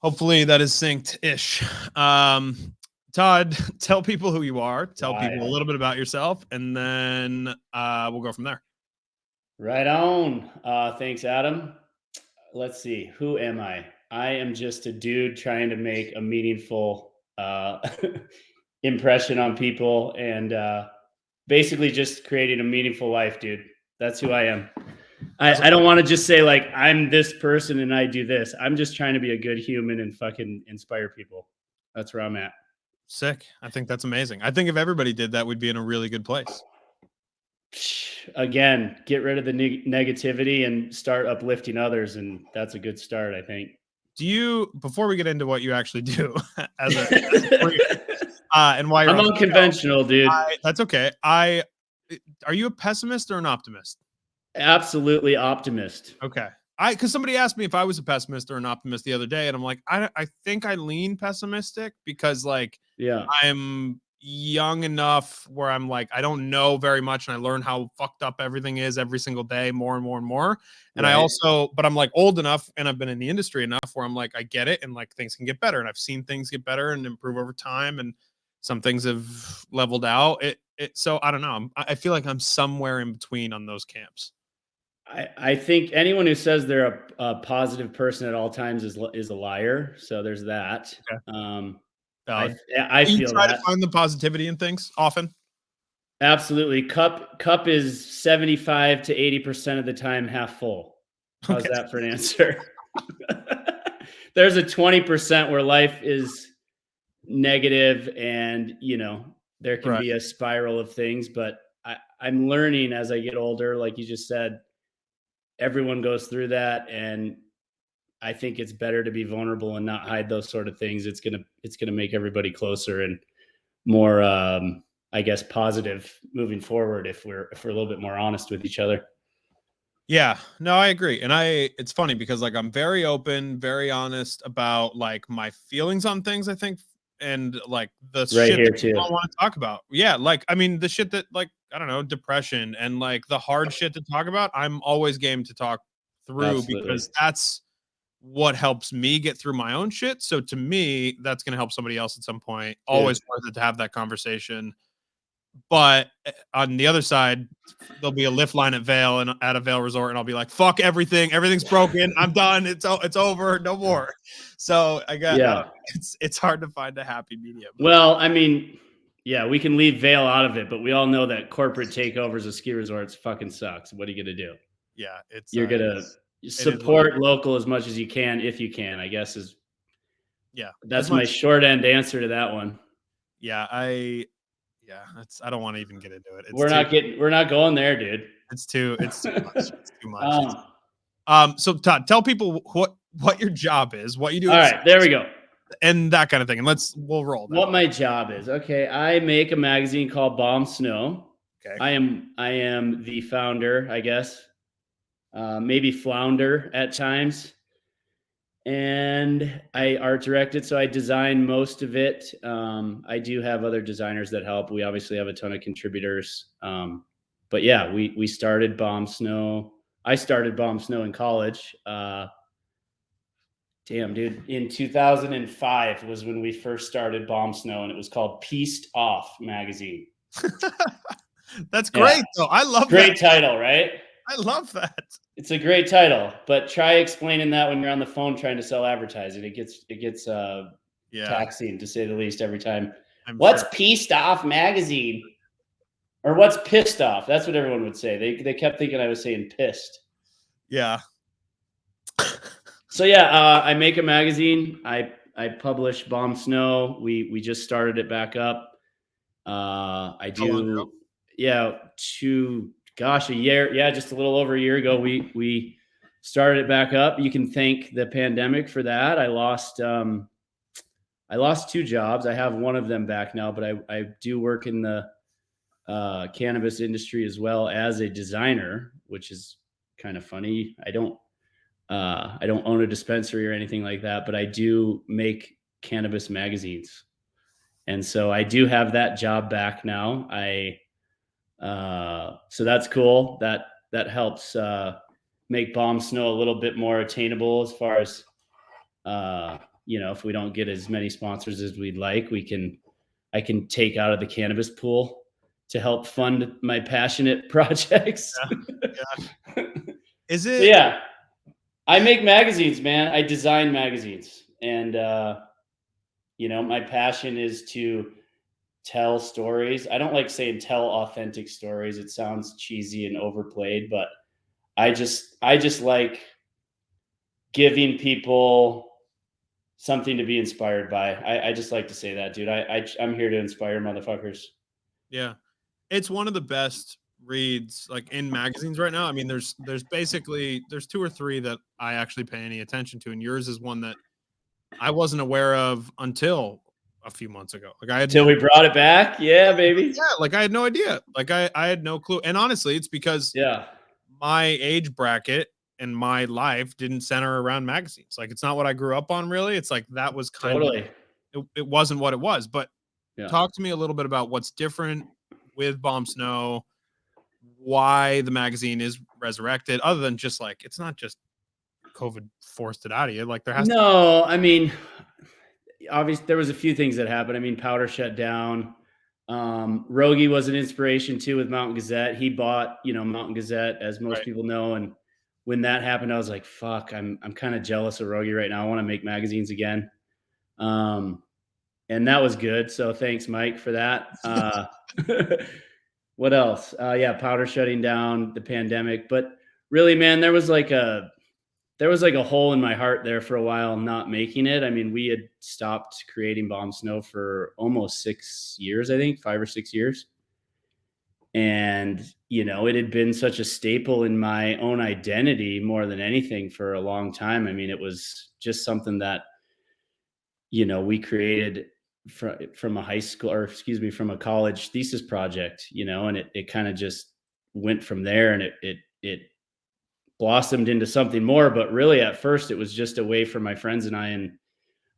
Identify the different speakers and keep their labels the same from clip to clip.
Speaker 1: Hopefully that is synced-ish. Todd, tell people who you are. Tell people a little bit about yourself, and then we'll go from there.
Speaker 2: Right on. Thanks, Adam. Let's see. Who am I? I am just a dude trying to make a meaningful impression on people and basically just creating a meaningful life, dude. That's who I am. I don't want to just say like I'm this person and I do this. I'm just trying to be a good human and fucking inspire people. That's where I'm at.
Speaker 1: Sick. I think that's amazing. I think if everybody did that, we'd be in a really good place.
Speaker 2: Again, get rid of the negativity and start uplifting others, and that's a good start, I think.
Speaker 1: Do you, before we get into what you actually do as a career, and why you're
Speaker 2: I'm unconventional, dude.
Speaker 1: That's okay. Are you a pessimist or an optimist?
Speaker 2: Absolutely optimist.
Speaker 1: Okay. Because somebody asked me if I was a pessimist or an optimist the other day, and I'm like, I think I lean pessimistic because, like,
Speaker 2: yeah,
Speaker 1: I'm young enough where I'm like, I don't know very much, and I learn how fucked up everything is every single day, more and more and more. And
Speaker 2: right.
Speaker 1: I also, but I'm like old enough, and I've been in the industry enough where I'm like, I get it, and like things can get better, and I've seen things get better and improve over time, and some things have leveled out. So I don't know. I feel like I'm somewhere in between on those camps.
Speaker 2: I think anyone who says they're a positive person at all times is a liar. So there's that.
Speaker 1: Okay.
Speaker 2: I
Speaker 1: you
Speaker 2: feel
Speaker 1: try
Speaker 2: that.
Speaker 1: to find the positivity in things often.
Speaker 2: Absolutely. Cup is 75 to 80% of the time half full. How's that for an answer? There's a 20% where life is negative and, there can be a spiral of things, but I'm learning as I get older, like you just said, everyone goes through that. And I think it's better to be vulnerable and not hide those sort of things. It's going to make everybody closer and more, I guess, positive moving forward if we're a little bit more honest with each other.
Speaker 1: Yeah, no, I agree. And it's funny because like I'm very open, very honest about like my feelings on things, I think, and like the shit that people don't want to talk about. Yeah, like I mean the shit that like I don't know, depression and like the hard shit to talk about, I'm always game to talk through because that's what helps me get through my own shit. So to me, that's going to help somebody else at some point. Always worth it to have that conversation. But on the other side, there'll be a lift line at Vail and at a Vail resort, and I'll be like, "Fuck everything! Everything's broken. I'm done. It's over. No more." So it's hard to find a happy medium.
Speaker 2: Well, I mean, yeah, we can leave Vail out of it, but we all know that corporate takeovers of ski resorts fucking sucks. What are you gonna do?
Speaker 1: Yeah,
Speaker 2: you're gonna support local as much as you can if you can. I guess that's my short end answer to that one.
Speaker 1: Yeah, I don't want to even get into it.
Speaker 2: We're not going there, dude.
Speaker 1: It's too much. It's too much. So Todd, tell people what your job is, what you do.
Speaker 2: All right, there we go.
Speaker 1: And that kind of thing. And we'll roll.
Speaker 2: What my job is. Okay. I make a magazine called Bomb Snow. Okay. I am the founder, I guess. Maybe flounder at times. And I art direct it, so I design most of it. I do have other designers that help. We obviously have a ton of contributors. But yeah, we started Bomb Snow. I started Bomb Snow in college. Damn, dude. In 2005 was when we first started Bomb Snow, and it was called Pieced Off Magazine.
Speaker 1: That's great, though. I love that.
Speaker 2: Great title, right?
Speaker 1: I love that.
Speaker 2: It's a great title, but try explaining that when you're on the phone trying to sell advertising. It gets taxing, to say the least, every time. What's Pieced Off Magazine? Or what's Pissed Off? That's what everyone would say. They kept thinking I was saying pissed.
Speaker 1: Yeah.
Speaker 2: So yeah, I make a magazine. I publish Bomb Snow. We just started it back up. I do. Yeah, a year. Yeah, just a little over a year ago, we started it back up. You can thank the pandemic for that. I lost 2 jobs. I have one of them back now, but I do work in the cannabis industry as well as a designer, which is kind of funny. I don't own a dispensary or anything like that, but I do make cannabis magazines. And so I do have that job back now. So that's cool. That helps make Bomb Snow a little bit more attainable as far as if we don't get as many sponsors as we'd like, I can take out of the cannabis pool to help fund my passionate projects.
Speaker 1: Yeah. Is it?
Speaker 2: Yeah. I make magazines, man. I design magazines. And, my passion is to tell stories. I don't like saying tell authentic stories. It sounds cheesy and overplayed, but I just like giving people something to be inspired by. I just like to say that, dude. I'm here to inspire motherfuckers.
Speaker 1: Yeah. It's one of the best reads like in magazines right now. I mean, there's basically there's 2 or 3 that I actually pay any attention to, and yours is one that I wasn't aware of until a few months ago. Like I had
Speaker 2: we brought it back. Yeah, baby.
Speaker 1: Yeah, like I had no idea. Like I had no clue. And honestly, it's because my age bracket and my life didn't center around magazines. Like it's not what I grew up on really. It's like that was kind of it wasn't what it was. But talk to me a little bit about what's different with Bomb Snow, why the magazine is resurrected, other than just like it's not just COVID forced it out of you. Like there has
Speaker 2: I mean, obviously there was a few things that happened. I mean, Powder shut down. Rogie was an inspiration too with Mountain Gazette. He bought, Mountain Gazette, as most people know. And when that happened, I was like, fuck, I'm kind of jealous of Rogie right now. I want to make magazines again. And that was good. So thanks, Mike, for that. What else? Powder shutting down, the pandemic. But really, man, there was like a hole in my heart there for a while, not making it. I mean, we had stopped creating Bomb Snow for almost 6 years, I think 5 or 6 years. And, it had been such a staple in my own identity more than anything for a long time. I mean, it was just something that, we created from a high school, or from a college thesis project, and it kind of just went from there, and it blossomed into something more. But really at first it was just a way for my friends and I in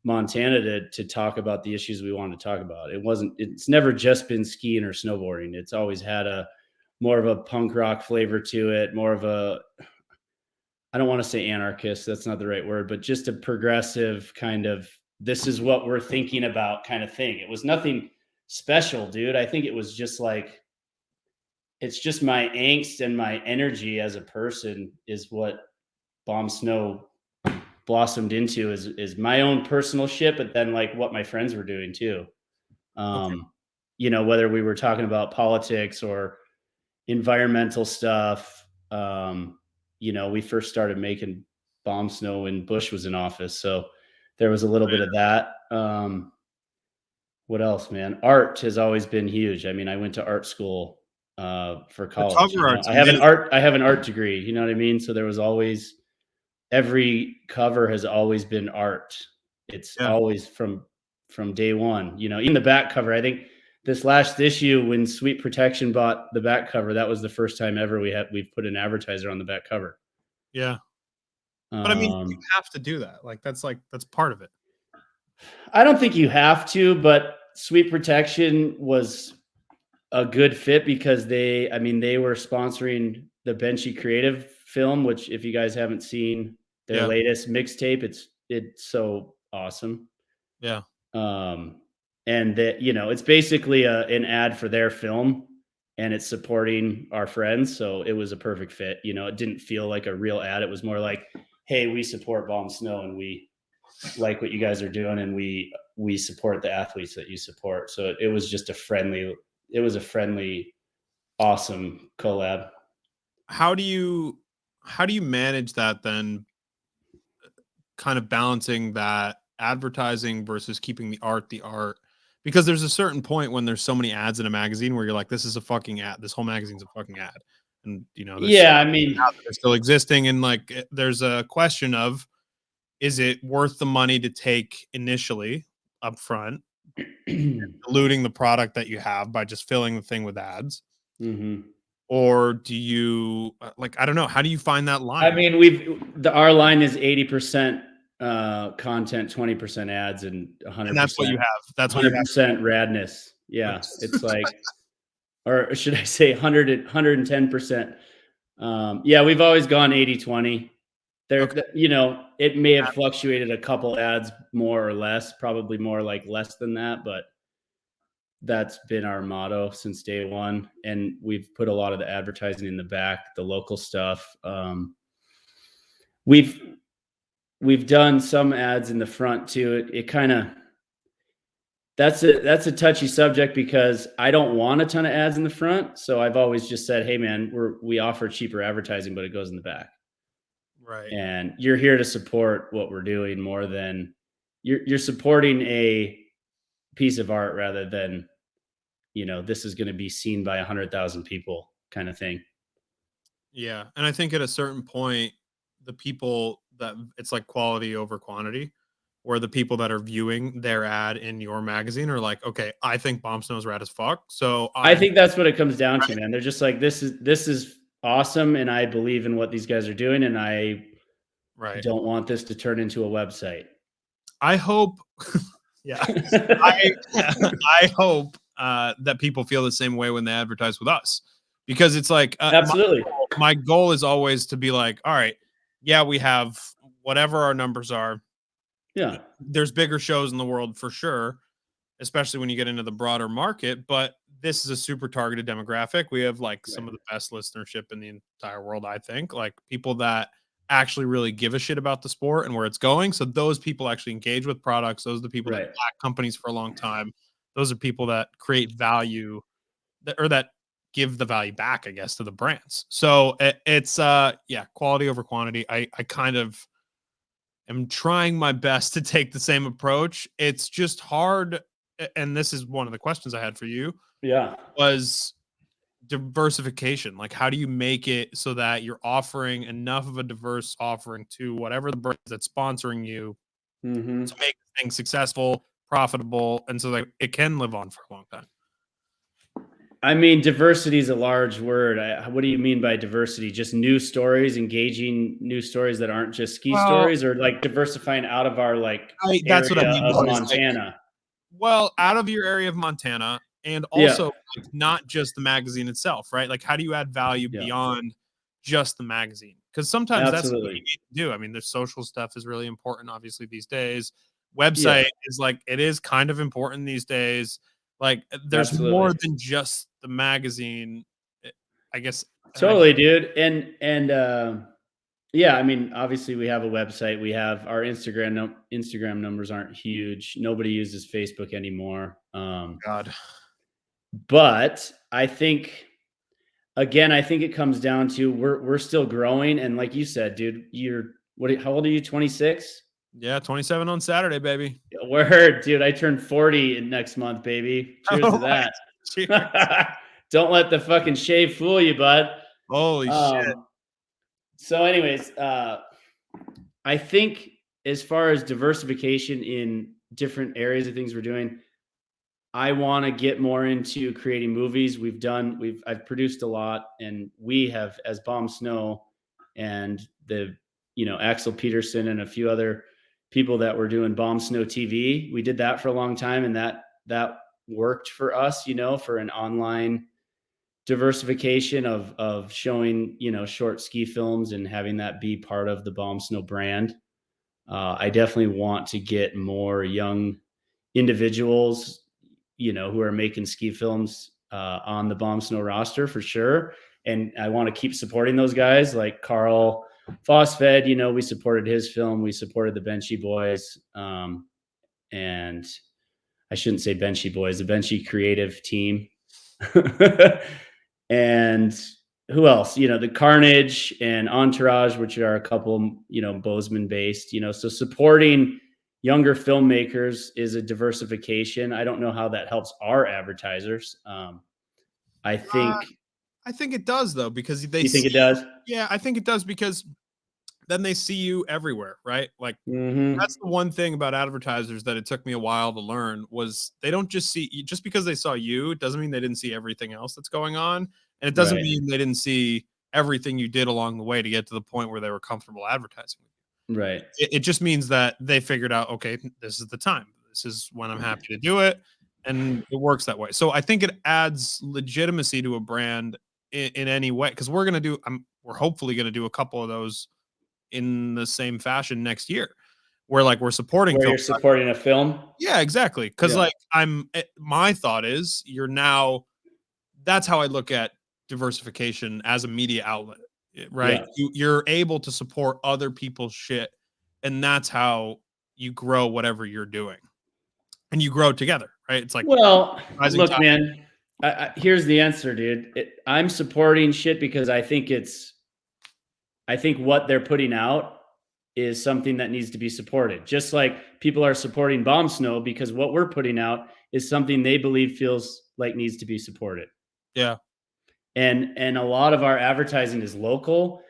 Speaker 2: Montana to talk about the issues we wanted to talk about. It's never just been skiing or snowboarding. It's always had a more of a punk rock flavor to it, more of a, I don't want to say anarchist, that's not the right word, but just a progressive kind of, this is what we're thinking about kind of thing. It was nothing special, dude. I think it was just like, it's just my angst and my energy as a person is what Bomb Snow blossomed into, is my own personal shit, but then like what my friends were doing too. Whether we were talking about politics or environmental stuff. We first started making Bomb Snow when Bush was in office. So there was a little bit of that. What else, man? Art has always been huge. I mean, I went to art school for college. I have an art degree, you know what I mean? So there was always, every cover has always been art. It's always from day one, in the back cover. I think this last issue, when Sweet Protection bought the back cover, that was the first time ever we've put an advertiser on the back cover.
Speaker 1: Yeah. But I mean, you have to do that. Like that's part of it.
Speaker 2: I don't think you have to, but Sweet Protection was a good fit because they were sponsoring the Benchy Creative film, which if you guys haven't seen their latest mixtape, it's so awesome.
Speaker 1: Yeah.
Speaker 2: And that, it's basically an ad for their film, and it's supporting our friends. So it was a perfect fit. It didn't feel like a real ad. It was more like, hey, we support Bomb Snow and we like what you guys are doing, and we support the athletes that you support. So it was just a friendly, awesome collab.
Speaker 1: How do you manage that then, kind of balancing that advertising versus keeping the art? Because there's a certain point when there's so many ads in a magazine where you're like, this is a fucking ad. This whole magazine's a fucking ad. And they're still existing. And like, there's a question of, is it worth the money to take initially up front, diluting the product that you have by just filling the thing with ads?
Speaker 2: Mm-hmm.
Speaker 1: Or do you I don't know, how do you find that line?
Speaker 2: I mean, our line is 80% content, 20% ads, and 100%.
Speaker 1: And that's what you have. That's
Speaker 2: 100% radness. Yeah. It's like, or should I say 110%? We've always gone 80-20. There, you know, it may have fluctuated a couple ads more or less, probably more like less than that, but that's been our motto since day one. And we've put a lot of the advertising in the back, the local stuff. We've done some ads in the front too. It kind of, that's a touchy subject because I don't want a ton of ads in the front. So I've always just said, hey man, we offer cheaper advertising, but it goes in the back.
Speaker 1: Right.
Speaker 2: And you're here to support what we're doing more than you're supporting a piece of art rather than, you know, this is going to be seen by 100,000 people kind of thing.
Speaker 1: Yeah. And I think at a certain point, the people that it's like quality over quantity, where the people that are viewing their ad in your magazine are like, okay, I think Bomb Snow's rad as fuck. So
Speaker 2: I think that's what it comes down to, man. They're just like, this is awesome. And I believe in what these guys are doing. And I don't want this to turn into a website.
Speaker 1: I hope, yeah, I hope that people feel the same way when they advertise with us, because it's like,
Speaker 2: absolutely.
Speaker 1: My goal is always to be like, all right, yeah, we have whatever our numbers are.
Speaker 2: Yeah.
Speaker 1: There's bigger shows in the world for sure, especially when you get into the broader market, but this is a super targeted demographic. We have like some of the best listenership in the entire world, I think, like people that actually really give a shit about the sport and where it's going. So those people actually engage with products. Those are the people that back companies for a long time. Those are people that create value or that give the value back, I guess, to the brands. So it's quality over quantity. I kind of am trying my best to take the same approach. It's just hard. And this is one of the questions I had for you.
Speaker 2: Yeah.
Speaker 1: Was diversification. Like, how do you make it so that you're offering enough of a diverse offering to whatever the brand that's sponsoring you to make things successful, profitable, and so that it can live on for a long time?
Speaker 2: I mean, diversity is a large word. What do you mean by diversity? Just new stories, engaging new stories that aren't just ski stories, or like diversifying out of our
Speaker 1: that's what I mean
Speaker 2: of Montana?
Speaker 1: Well, out of your area of Montana, and also like, not just the magazine itself, right? Like, how do you add value beyond just the magazine? Because sometimes that's what you need to do. I mean, there's social stuff is really important, obviously, these days. Website is like, it is kind of important these days. Like, there's more than just the magazine, I guess.
Speaker 2: Totally, dude. And yeah, I mean, obviously we have a website. We have our Instagram numbers aren't huge. Nobody uses Facebook anymore.
Speaker 1: God.
Speaker 2: But I think, again, I think it comes down to we're still growing. And like you said, dude, how old are you? 26?
Speaker 1: Yeah, 27 on Saturday, baby.
Speaker 2: Word, dude. I turned 40 next month, baby. Cheers to that. Cheers. Don't let the fucking shave fool you, bud.
Speaker 1: Holy shit.
Speaker 2: So anyways, I think as far as diversification in different areas of things we're doing, I want to get more into creating movies. I've produced a lot, and we have, as Bomb Snow and Axel Peterson and a few other people that were doing Bomb Snow TV. We did that for a long time, and that worked for us, for an online diversification of showing, short ski films and having that be part of the Bomb Snow brand. I definitely want to get more young individuals, who are making ski films on the Bomb Snow roster for sure. And I want to keep supporting those guys like Carl Fossfed. We supported his film. We supported the Benchy Boys. And I shouldn't say Benchy Boys, the Benchy creative team. And who else? The Carnage and Entourage, which are a couple, Bozeman based, so supporting younger filmmakers is a diversification. I don't know how that helps our advertisers. I think
Speaker 1: it does, though, because
Speaker 2: you think it does?
Speaker 1: Yeah, I think it does, because then they see you everywhere, right? Like, that's the one thing about advertisers that it took me a while to learn, was they don't just see you. Just because they saw you, it doesn't mean they didn't see everything else that's going on. And it doesn't mean they didn't see everything you did along the way to get to the point where they were comfortable advertising with you.
Speaker 2: Right.
Speaker 1: It just means that they figured out, okay, this is the time. This is when I'm happy to do it. And it works that way. So I think it adds legitimacy to a brand in any way. Because we're hopefully going to do a couple of those in the same fashion next year, where like we're supporting.
Speaker 2: Where you're supporting a film.
Speaker 1: Yeah, exactly. Because like my thought is that's how I look at diversification as a media outlet, right?
Speaker 2: Yeah.
Speaker 1: You're able to support other people's shit, and that's how you grow whatever you're doing, and you grow together, right? It's like,
Speaker 2: well,
Speaker 1: rising
Speaker 2: look,
Speaker 1: tide.
Speaker 2: man, here's the answer, dude. I'm supporting shit because I think what they're putting out is something that needs to be supported. Just like people are supporting Bomb Snow because what we're putting out is something they believe feels like needs to be supported.
Speaker 1: Yeah.
Speaker 2: And a lot of our advertising is local.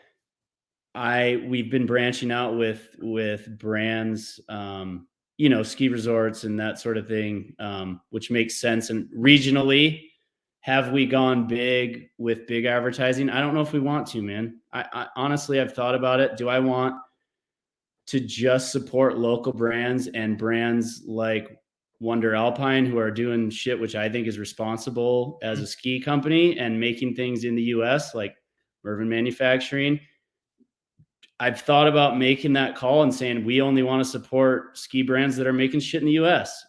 Speaker 2: We've been branching out with brands, ski resorts and that sort of thing, which makes sense. And regionally, have we gone big with big advertising? I don't know if we want to, man. I honestly, I've thought about it. Do I want to just support local brands and brands like Wonder Alpine, who are doing shit which I think is responsible as a ski company and making things in the US, like Mervyn Manufacturing? I've thought about making that call and saying we only want to support ski brands that are making shit in the US.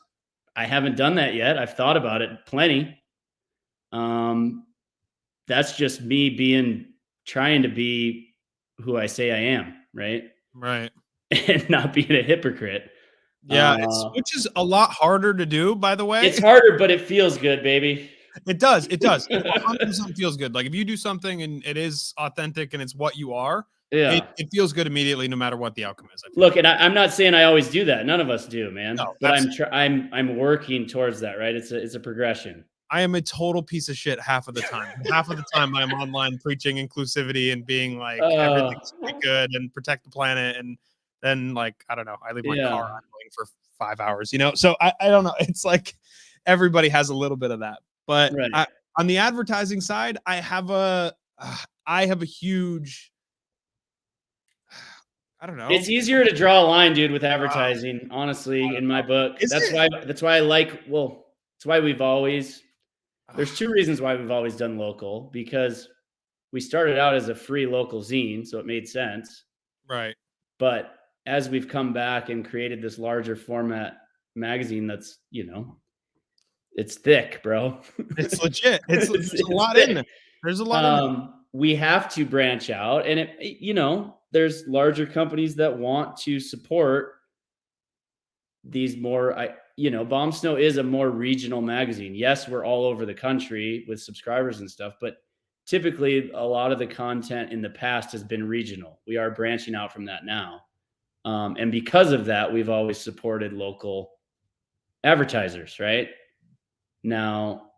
Speaker 2: I haven't done that yet. I've thought about it plenty. That's just me trying to be who I say I am, right?
Speaker 1: Right.
Speaker 2: And not being a hypocrite.
Speaker 1: Yeah, which is a lot harder to do, by the way.
Speaker 2: It's harder, but it feels good, baby.
Speaker 1: It does. It does. It 100% feels good. Like if you do something and it is authentic and it's what you are,
Speaker 2: yeah,
Speaker 1: it feels good immediately, no matter what the outcome is.
Speaker 2: Look, and I'm not saying I always do that. None of us do, man.
Speaker 1: No,
Speaker 2: but I'm working towards that. Right? It's a progression.
Speaker 1: I am a total piece of shit half of the time. Half of the time I'm online preaching inclusivity and being like everything's good and protect the planet, and then like I don't know, I leave my car idling for 5 hours, So I don't know. It's like everybody has a little bit of that. But on the advertising side, I have a huge, I don't know.
Speaker 2: It's easier to draw a line, dude, with advertising, honestly, in my book. That's why I like, that's why there's two reasons why we've always done local, because we started out as a free local zine, so it made sense.
Speaker 1: Right.
Speaker 2: But as we've come back and created this larger format magazine that's, it's thick, bro.
Speaker 1: It's legit. There's a lot in there. There's a lot in there.
Speaker 2: We have to branch out, and there's larger companies that want to support these more, Bomb Snow is a more regional magazine. Yes, we're all over the country with subscribers and stuff, but typically a lot of the content in the past has been regional. We are branching out from that now. And because of that, we've always supported local advertisers, right? Now,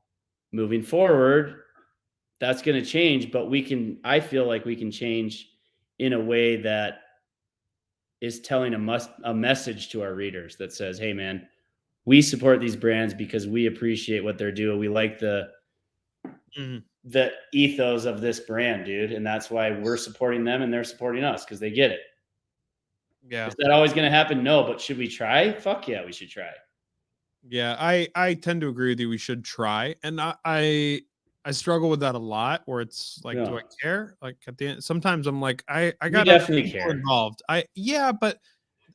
Speaker 2: moving forward, that's going to change, but I feel like we can change in a way that is telling a message to our readers that says, hey man, we support these brands because we appreciate what they're doing. We like the ethos of this brand, dude. And that's why we're supporting them and they're supporting us, because they get it.
Speaker 1: Yeah.
Speaker 2: Is that always going to happen? No, but should we try? Fuck yeah, we should try.
Speaker 1: Yeah, I tend to agree with you. We should try. And I struggle with that a lot, where it's like, do I care? Like at the end, sometimes I'm like, I got other people involved. But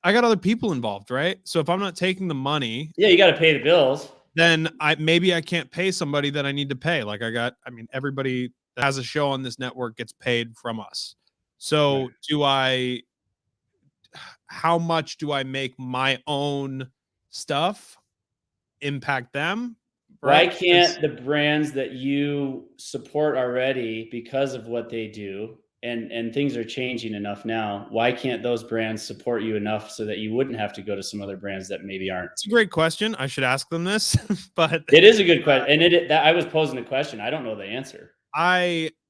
Speaker 1: I got other people involved, right? So if I'm not taking the money,
Speaker 2: you got to pay the bills.
Speaker 1: Then maybe I can't pay somebody that I need to pay. Like everybody that has a show on this network gets paid from us. So how much do I make my own stuff impact them?
Speaker 2: Right? Why can't the brands that you support already, because of what they do, and things are changing enough now, why can't those brands support you enough so that you wouldn't have to go to some other brands that maybe aren't?
Speaker 1: It's a great question. I should ask them this, but
Speaker 2: it is a good question. And I was posing a question. I don't know the answer.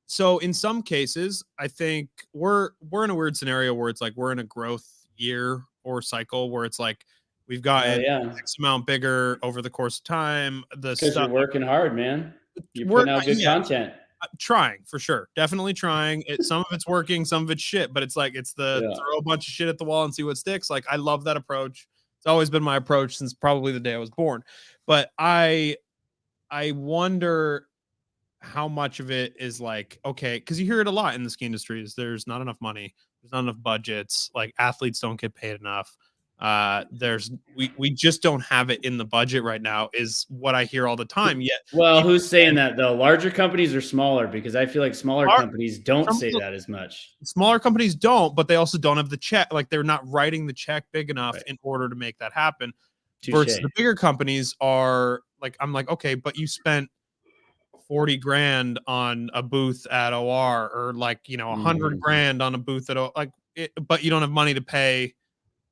Speaker 1: So in some cases, I think we're in a weird scenario where it's like we're in a growth year or cycle where it's like we've gotten X amount bigger over the course of time.
Speaker 2: Because you're working hard, man. You're putting out good content.
Speaker 1: Trying, for sure. Definitely trying. Some of it's working, some of it's shit, but it's like throw a bunch of shit at the wall and see what sticks. Like I love that approach. It's always been my approach since probably the day I was born. But I wonder how much of it is like, okay, because you hear it a lot in the ski industry, is there's not enough money, There's not enough budgets. Like athletes don't get paid enough. We just don't have it in the budget right now, is what I hear all the time. Yet,
Speaker 2: well, who's saying that though? Larger companies or smaller? Because I feel like smaller companies don't say that as much.
Speaker 1: Smaller companies don't, but they also don't have the check. Like they're not writing the check big enough in order to make that happen. Versus the bigger companies are like, I'm like, okay, but you spent 40 grand on a booth at OR, or like, you know, 100 grand on a booth at but you don't have money to pay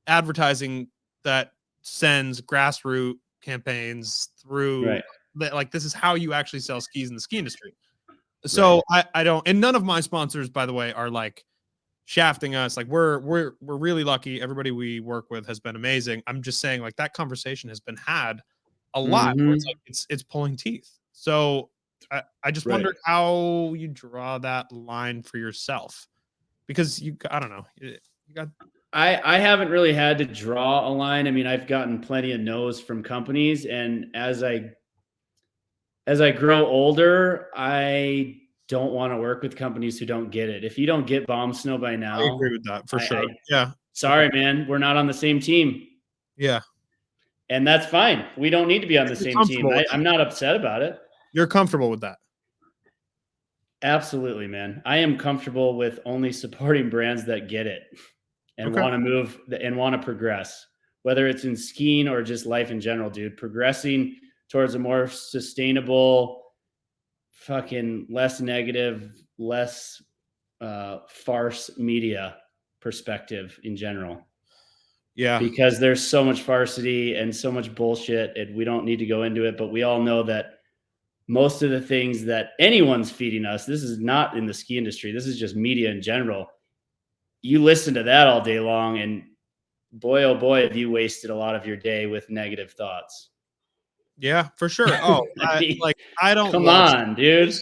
Speaker 1: advertising that sends grassroots campaigns through that. Like, this is how you actually sell skis in the ski industry. So I don't, and none of my sponsors, by the way, are like shafting us. Like we're really lucky. Everybody we work with has been amazing. I'm just saying, like, that conversation has been had a lot. Where it's like it's pulling teeth. So I just wondered how you draw that line for yourself, because I don't know. You got.
Speaker 2: I haven't really had to draw a line. I mean, I've gotten plenty of no's from companies, and as I grow older, I don't want to work with companies who don't get it. If you don't get bomb snow by now,
Speaker 1: I agree with that for sure. Yeah.
Speaker 2: Sorry, man, we're not on the same team.
Speaker 1: Yeah.
Speaker 2: And that's fine. We don't need to be on the same team. I'm not upset about it.
Speaker 1: You're comfortable with that?
Speaker 2: Absolutely, man. I am comfortable with only supporting brands that get it and want to move and want to progress, whether it's in skiing or just life in general, dude. Progressing towards a more sustainable, fucking less negative, less farce media perspective in general.
Speaker 1: Yeah.
Speaker 2: Because there's so much farcity and so much bullshit, and we don't need to go into it, but we all know that most of the things that anyone's feeding us, this is not in the ski industry, this is just media in general. You listen to that all day long, and boy, oh boy, have you wasted a lot of your day with negative thoughts.
Speaker 1: Yeah, for sure. Oh, I don't.
Speaker 2: Come on, dude.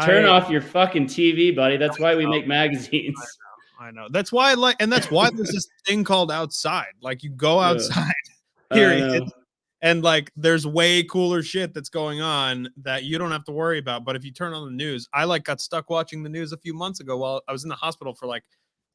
Speaker 2: Turn off your fucking TV, buddy. That's why we make magazines.
Speaker 1: I know. That's why that's why there's this thing called outside. Like, you go outside, period. And like, there's way cooler shit that's going on that you don't have to worry about. But if you turn on the news, I got stuck watching the news a few months ago while I was in the hospital for like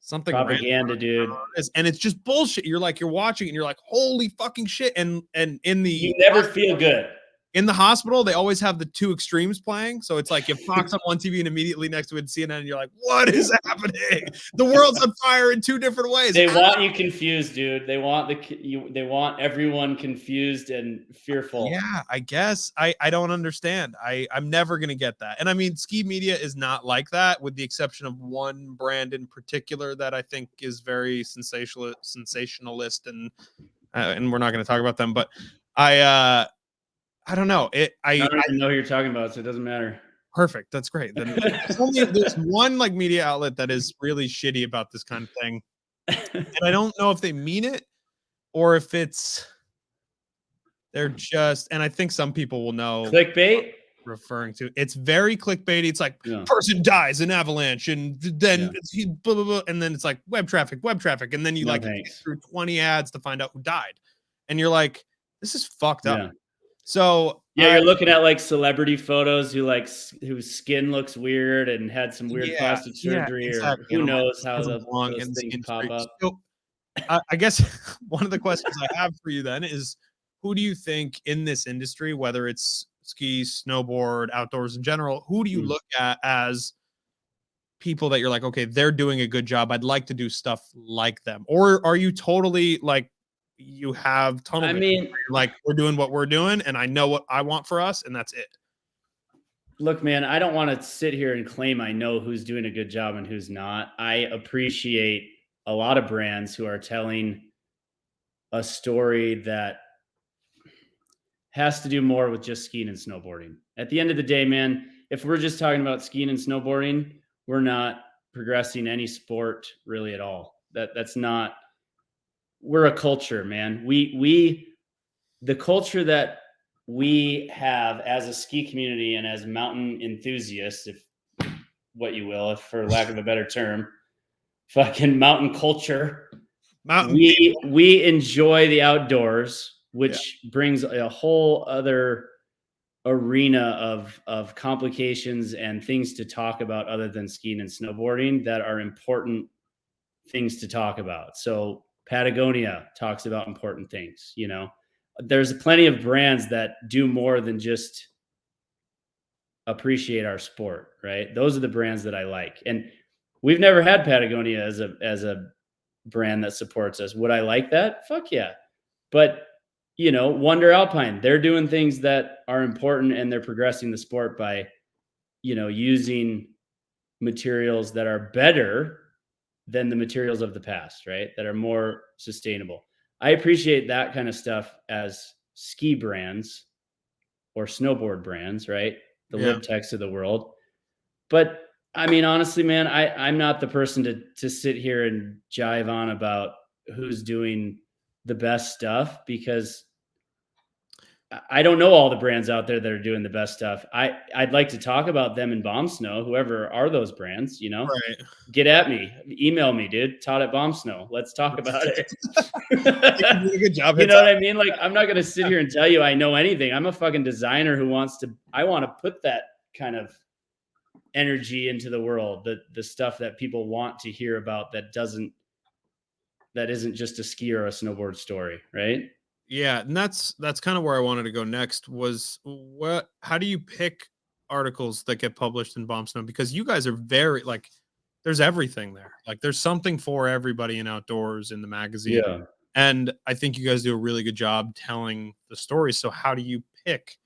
Speaker 1: something
Speaker 2: propaganda, dude.
Speaker 1: And it's just bullshit. You're watching it and you're like, holy fucking shit. And you
Speaker 2: never feel good.
Speaker 1: In the hospital, they always have the two extremes playing. So it's like you Fox on one TV and immediately next to it CNN, and you're like, what is happening? The world's on fire in two different ways.
Speaker 2: They want you confused, dude. They want they want everyone confused and fearful.
Speaker 1: Yeah, I guess. I don't understand. I'm never going to get that. And I mean, ski media is not like that, with the exception of one brand in particular that I think is very sensationalist, and we're not going to talk about them, but I don't know. I
Speaker 2: don't even know who you're talking about, so it doesn't matter.
Speaker 1: Perfect. That's great. Then there's one like media outlet that is really shitty about this kind of thing. And I don't know if they mean it or if they're just, and I think some people will know.
Speaker 2: Clickbait?
Speaker 1: Referring to. It's very clickbaity. It's like, person dies in avalanche, and then it's blah, blah, blah, and then it's like web traffic. And then you get through 20 ads to find out who died. And you're like, this is fucked up. So
Speaker 2: you're looking at like celebrity photos whose skin looks weird and had some weird plastic surgery, or who knows how those things pop up.
Speaker 1: So, I guess one of the questions I have for you then is, who do you think in this industry, whether it's ski, snowboard, outdoors in general, who do you look at as people that you're like, okay, they're doing a good job, I'd like to do stuff like them? Or are you totally like, you have tunnel vision? I mean, like, we're doing what we're doing, and I know what I want for us, and that's it.
Speaker 2: Look, man, I don't want to sit here and claim I know who's doing a good job and who's not. I appreciate a lot of brands who are telling a story that has to do more with just skiing and snowboarding. At the end of the day, man, if we're just talking about skiing and snowboarding, we're not progressing any sport really at all. That's not. We're a culture, man. The culture that we have as a ski community and as mountain enthusiasts, if what you will, if for lack of a better term, fucking mountain culture. We enjoy the outdoors, which brings a whole other arena of complications and things to talk about other than skiing and snowboarding that are important things to talk about. So Patagonia talks about important things, you know. There's plenty of brands that do more than just appreciate our sport, right? Those are the brands that I like. And we've never had Patagonia as a brand that supports us. Would I like that? Fuck yeah. But you know, Wonder Alpine, they're doing things that are important and they're progressing the sport by, you know, using materials that are better than the materials of the past, right? That are more sustainable. I appreciate that kind of stuff as ski brands or snowboard brands, right? The Libtex of the world. But I mean, honestly, man, I'm not the person to sit here and jive on about who's doing the best stuff, because I don't know all the brands out there that are doing the best stuff. I'd like to talk about them in Bomb Snow, whoever are those brands, you know.
Speaker 1: Right.
Speaker 2: Get at me, email me, dude. Todd at Bomb Snow. Let's talk about it.
Speaker 1: Good job.
Speaker 2: You know what I mean? Like, I'm not going to sit here and tell you I know anything. I'm a fucking designer who I want to put that kind of energy into the world, the stuff that people want to hear about that isn't just a ski or a snowboard story, right?
Speaker 1: Yeah, and that's kind of where I wanted to go next. Was how do you pick articles that get published in Bomb Snow? Because you guys are very, like, there's everything there. Like, there's something for everybody in outdoors in the magazine.
Speaker 2: Yeah.
Speaker 1: And I think you guys do a really good job telling the stories. So how do you pick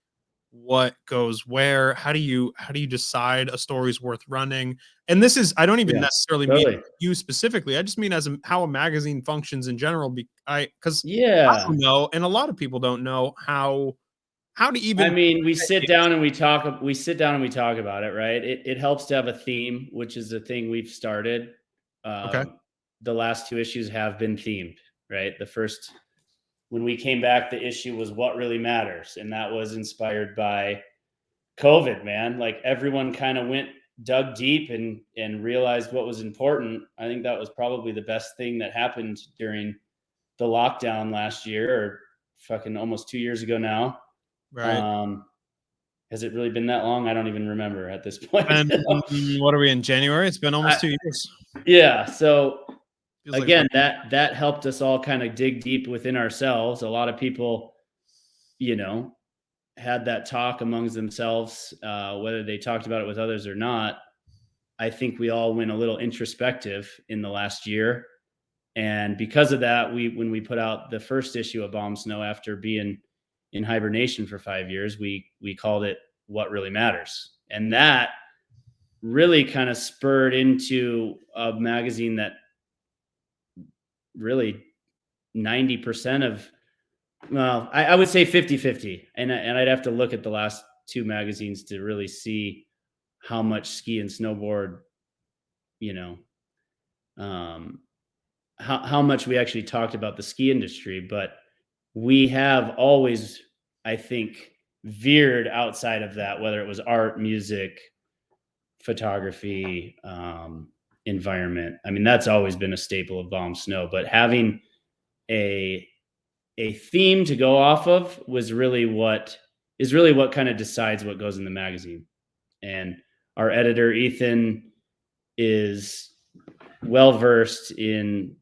Speaker 1: what goes where? How do you decide a story is worth running? And this is, I don't even necessarily mean you specifically. I just mean as how a magazine functions in general. Because I don't know, and a lot of people don't know how to even.
Speaker 2: I mean, we sit down and we talk about it, right? It helps to have a theme, which is a thing we've started.
Speaker 1: Okay.
Speaker 2: The last 2 issues have been themed, right? The first, when we came back, the issue was What Really Matters. And that was inspired by COVID, man. Like, everyone kind of dug deep and realized what was important. I think that was probably the best thing that happened during the lockdown last year, or fucking almost 2 years ago now.
Speaker 1: Right.
Speaker 2: Has it really been that long? I don't even remember at this point.
Speaker 1: And what are we in January? It's been almost 2 years.
Speaker 2: Yeah. So again,
Speaker 1: like
Speaker 2: that helped us all kind of dig deep within ourselves. A lot of people, you know, had that talk amongst themselves, whether they talked about it with others or not. I think we all went a little introspective in the last year. And because of that, when we put out the first issue of Bomb Snow after being in hibernation for 5 years, we called it What Really Matters. And that really kind of spurred into a magazine that really 90% of, well, I would say 50-50. And I'd have to look at the last 2 magazines to really see how much ski and snowboard, you know, how much we actually talked about the ski industry. But we have always, I think, veered outside of that, whether it was art, music, photography, environment. I mean, that's always been a staple of Bomb Snow, but having a theme to go off of is really what kind of decides what goes in the magazine. And our editor, Ethan, is well-versed in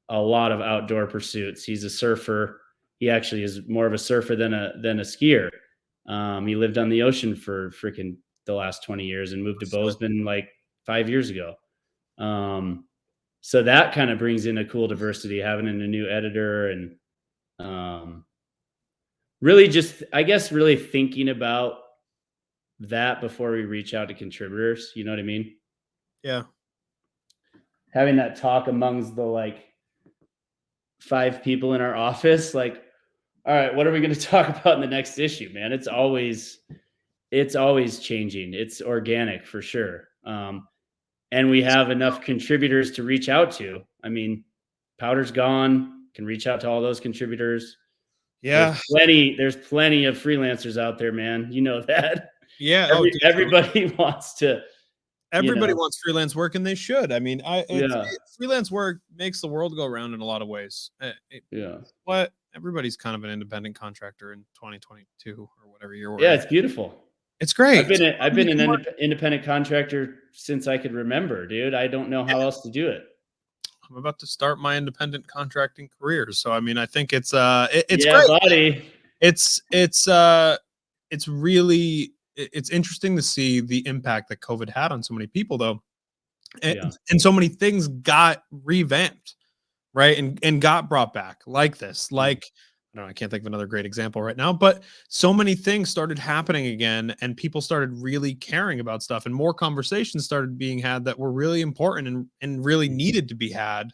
Speaker 2: a lot of outdoor pursuits. He's a surfer. He actually is more of a surfer than a skier. He lived on the ocean for freaking the last 20 years and moved to Bozeman like 5 years ago. So that kind of brings in a cool diversity, having a new editor, and really just, I guess, really thinking about that before we reach out to contributors. You know what I mean?
Speaker 1: Yeah.
Speaker 2: Having that talk amongst the like 5 people in our office, like, all right, what are we going to talk about in the next issue, man? It's always changing. It's organic for sure. And we have enough contributors to reach out to. I mean, Powder's gone, can reach out to all those contributors.
Speaker 1: Yeah.
Speaker 2: There's plenty of freelancers out there, man. You know that.
Speaker 1: Yeah.
Speaker 2: Everybody wants
Speaker 1: wants freelance work, and they should. I mean, freelance work makes the world go around in a lot of ways. What everybody's kind of an independent contractor in 2022 or whatever year we're in.
Speaker 2: It's beautiful.
Speaker 1: It's great.
Speaker 2: I've been an independent contractor since I could remember, dude. I don't know how else to do it.
Speaker 1: I'm about to start my independent contracting career. So I mean, I think it's
Speaker 2: yeah,
Speaker 1: great,
Speaker 2: buddy.
Speaker 1: It's really it's interesting to see the impact that COVID had on so many people, though, and so many things got revamped, right, and got brought back like this, like I don't know, I can't think of another great example right now, but so many things started happening again, and people started really caring about stuff, and more conversations started being had that were really important and really needed to be had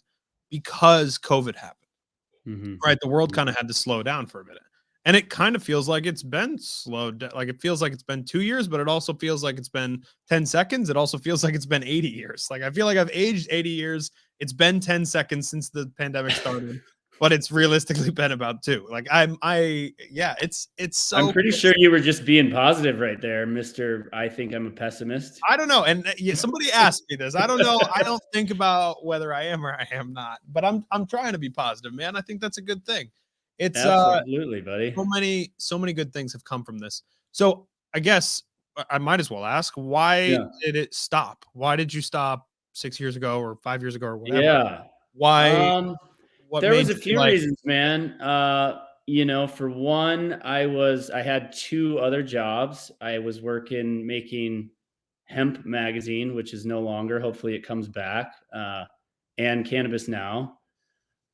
Speaker 1: because COVID happened, right? The world kind of had to slow down for a minute. And it kind of feels like it's been slowed down. Like it feels like it's been 2 years, but it also feels like it's been 10 seconds. It also feels like it's been 80 years. Like I feel like I've aged 80 years. It's been 10 seconds since the pandemic started, but it's realistically been about 2. Like it's so
Speaker 2: I'm pretty sure you were just being positive right there, Mr. I think I'm a pessimist.
Speaker 1: I don't know. And somebody asked me this. I don't know. I don't think about whether I am or I am not, but I'm trying to be positive, man. I think that's a good thing. It's
Speaker 2: absolutely, buddy.
Speaker 1: So many good things have come from this. So I guess I might as well ask, why did it stop? Why did you stop 6 years ago or 5 years ago or whatever?
Speaker 2: Yeah.
Speaker 1: Why?
Speaker 2: There was a few reasons, man. You know, for one, I had 2 other jobs. I was working making Hemp Magazine, which is no longer. Hopefully, it comes back. And Cannabis Now.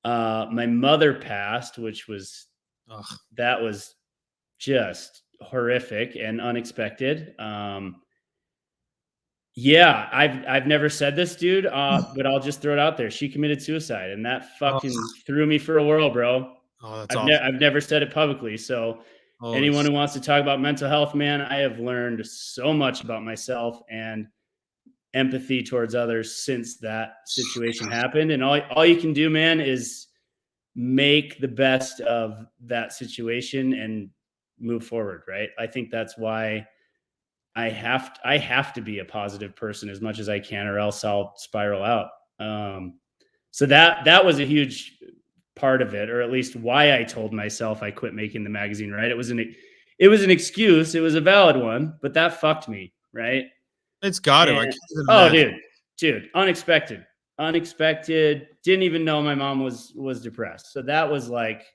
Speaker 2: My mother passed, which was that was just horrific and unexpected. Yeah, I've never said this, dude, but I'll just throw it out there. She committed suicide, and that fucking threw me for a whirl, bro.
Speaker 1: Oh, that's awful.
Speaker 2: I've never said it publicly. So anyone who wants to talk about mental health, man, I have learned so much about myself and empathy towards others since that situation happened. And all you can do, man, is make the best of that situation and move forward, right? I think that's why I have to be a positive person as much as I can, or else I'll spiral out. So that was a huge part of it, or at least why I told myself I quit making the magazine. Right? It was an excuse. It was a valid one, but that fucked me. Right?
Speaker 1: It's got to. I can't even imagine.
Speaker 2: Dude, unexpected. Didn't even know my mom was depressed. So that was like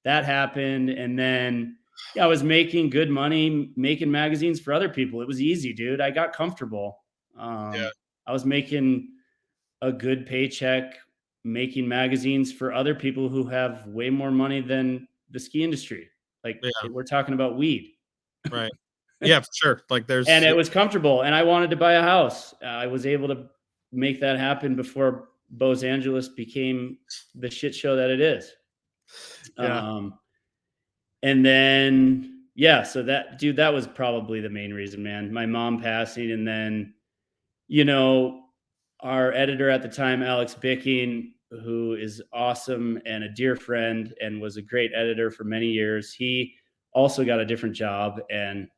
Speaker 2: that happened, and then. Yeah, I was making good money making magazines for other people. It was easy, dude. I got comfortable. I was making a good paycheck making magazines for other people who have way more money than the ski industry. Like we're talking about weed.
Speaker 1: Right. Yeah, for sure. Like
Speaker 2: and it was comfortable, and I wanted to buy a house. I was able to make that happen before Los Angeles became the shit show that it is.
Speaker 1: Yeah.
Speaker 2: And then, so that was probably the main reason, man. My mom passing, and then, our editor at the time, Alex Bicking, who is awesome and a dear friend and was a great editor for many years, he also got a different job. And,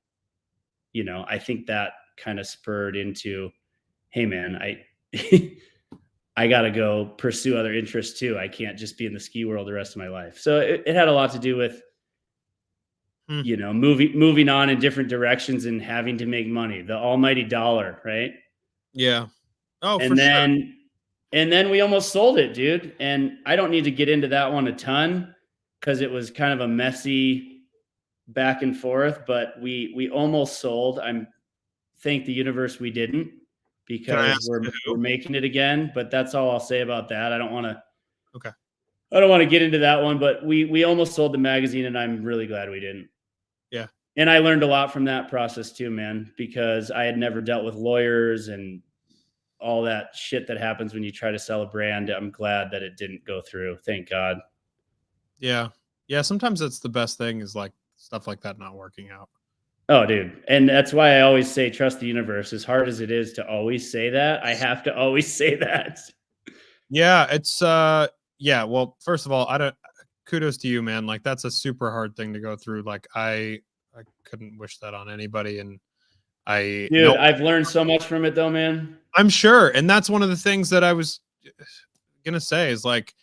Speaker 2: I think that kind of spurred into, hey, man, I got to go pursue other interests too. I can't just be in the ski world the rest of my life. So it had a lot to do with, moving on in different directions and having to make money, the almighty dollar, right?
Speaker 1: Yeah. Oh,
Speaker 2: and then we almost sold it, dude. And I don't need to get into that one a ton because it was kind of a messy back and forth, but we almost sold. Thank the universe we didn't, because we're making it again, but that's all I'll say about that. I don't want to get into that one, but we almost sold the magazine, and I'm really glad we didn't.
Speaker 1: Yeah.
Speaker 2: And I learned a lot from that process too, man, because I had never dealt with lawyers and all that shit that happens when you try to sell a brand. I'm glad that it didn't go through. Thank God.
Speaker 1: Yeah. Yeah. Sometimes that's the best thing, is like stuff like that not working out.
Speaker 2: Oh, dude. And that's why I always say, trust the universe. As hard as it is to always say that, I have to always say that.
Speaker 1: Yeah. It's, well, first of all, kudos to you, man. Like that's a super hard thing to go through. Like I couldn't wish that on anybody. And
Speaker 2: I've learned so much from it though, man.
Speaker 1: I'm sure. And that's one of the things that I was going to say is like,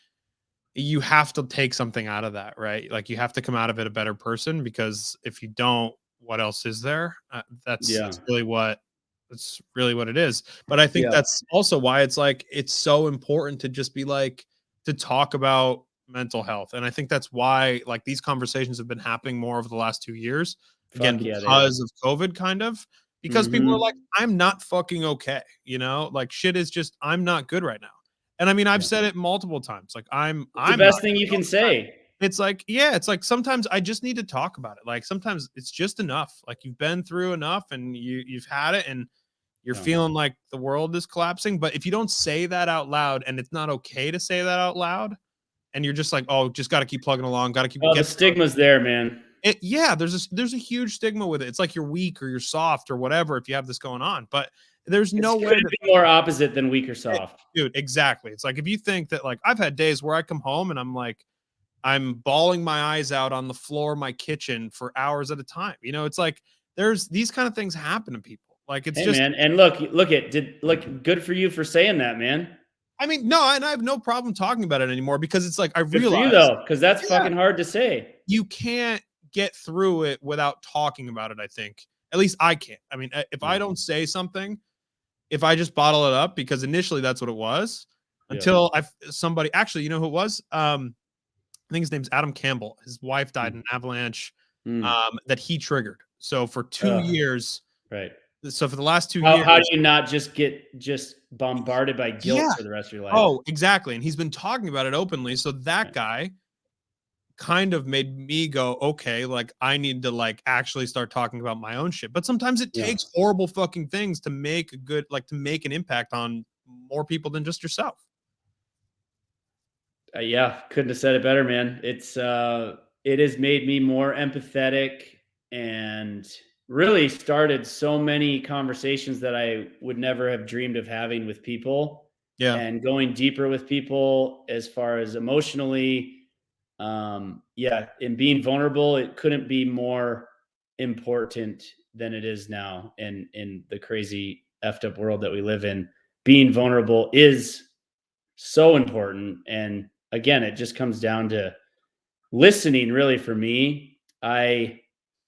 Speaker 1: you have to take something out of that, right? Like you have to come out of it a better person, because if you don't, what else is there? That's really what That's really what it is. But I think that's also why it's like it's so important to just be like to talk about mental health. And I think that's why like these conversations have been happening more over the last 2 years. Again, because of COVID kind of because people are like, I'm not fucking okay, you know? Like shit is just I'm not good right now. And I mean, I've said it multiple times. Like I'm
Speaker 2: the best thing you can say.
Speaker 1: It's like, yeah, it's like sometimes I just need to talk about it. Like sometimes it's just enough. Like you've been through enough and you've had it and you're feeling like the world is collapsing. But if you don't say that out loud and it's not okay to say that out loud, and you're just like, oh, just got to keep plugging along, got to keep.
Speaker 2: Oh, the stigma's there, man.
Speaker 1: There's a huge stigma with it. It's like you're weak or you're soft or whatever if you have this going on. But there's no way
Speaker 2: to be more opposite than weak or soft,
Speaker 1: dude. Exactly. It's like if you think that like I've had days where I come home and I'm like, I'm bawling my eyes out on the floor of my kitchen for hours at a time. You know, it's like there's these kind of things happen to people. Like it's just
Speaker 2: man. And look, good for you for saying that, man.
Speaker 1: I mean, no, and I have no problem talking about it anymore because it's like I
Speaker 2: good
Speaker 1: realize
Speaker 2: for you though, because that's fucking hard to say.
Speaker 1: You can't get through it without talking about it. I think at least I can't. I mean, if I don't say something, if I just bottle it up, because initially that's what it was until somebody actually, you know who it was? I think his name's Adam Campbell. His wife died in an avalanche that he triggered. So for 2 years,
Speaker 2: right.
Speaker 1: So for the last 2 years,
Speaker 2: how do you not just get bombarded by guilt for the rest of your life?
Speaker 1: Oh, exactly. And he's been talking about it openly. So that guy kind of made me go, okay, like I need to like actually start talking about my own shit. But sometimes it takes horrible fucking things to make a good, like to make an impact on more people than just yourself.
Speaker 2: Couldn't have said it better, man. It has made me more empathetic and really started so many conversations that I would never have dreamed of having with people.
Speaker 1: Yeah.
Speaker 2: And going deeper with people as far as emotionally. And being vulnerable, it couldn't be more important than it is now in the crazy effed up world that we live in. Being vulnerable is so important. And again, it just comes down to listening. Really, for me, I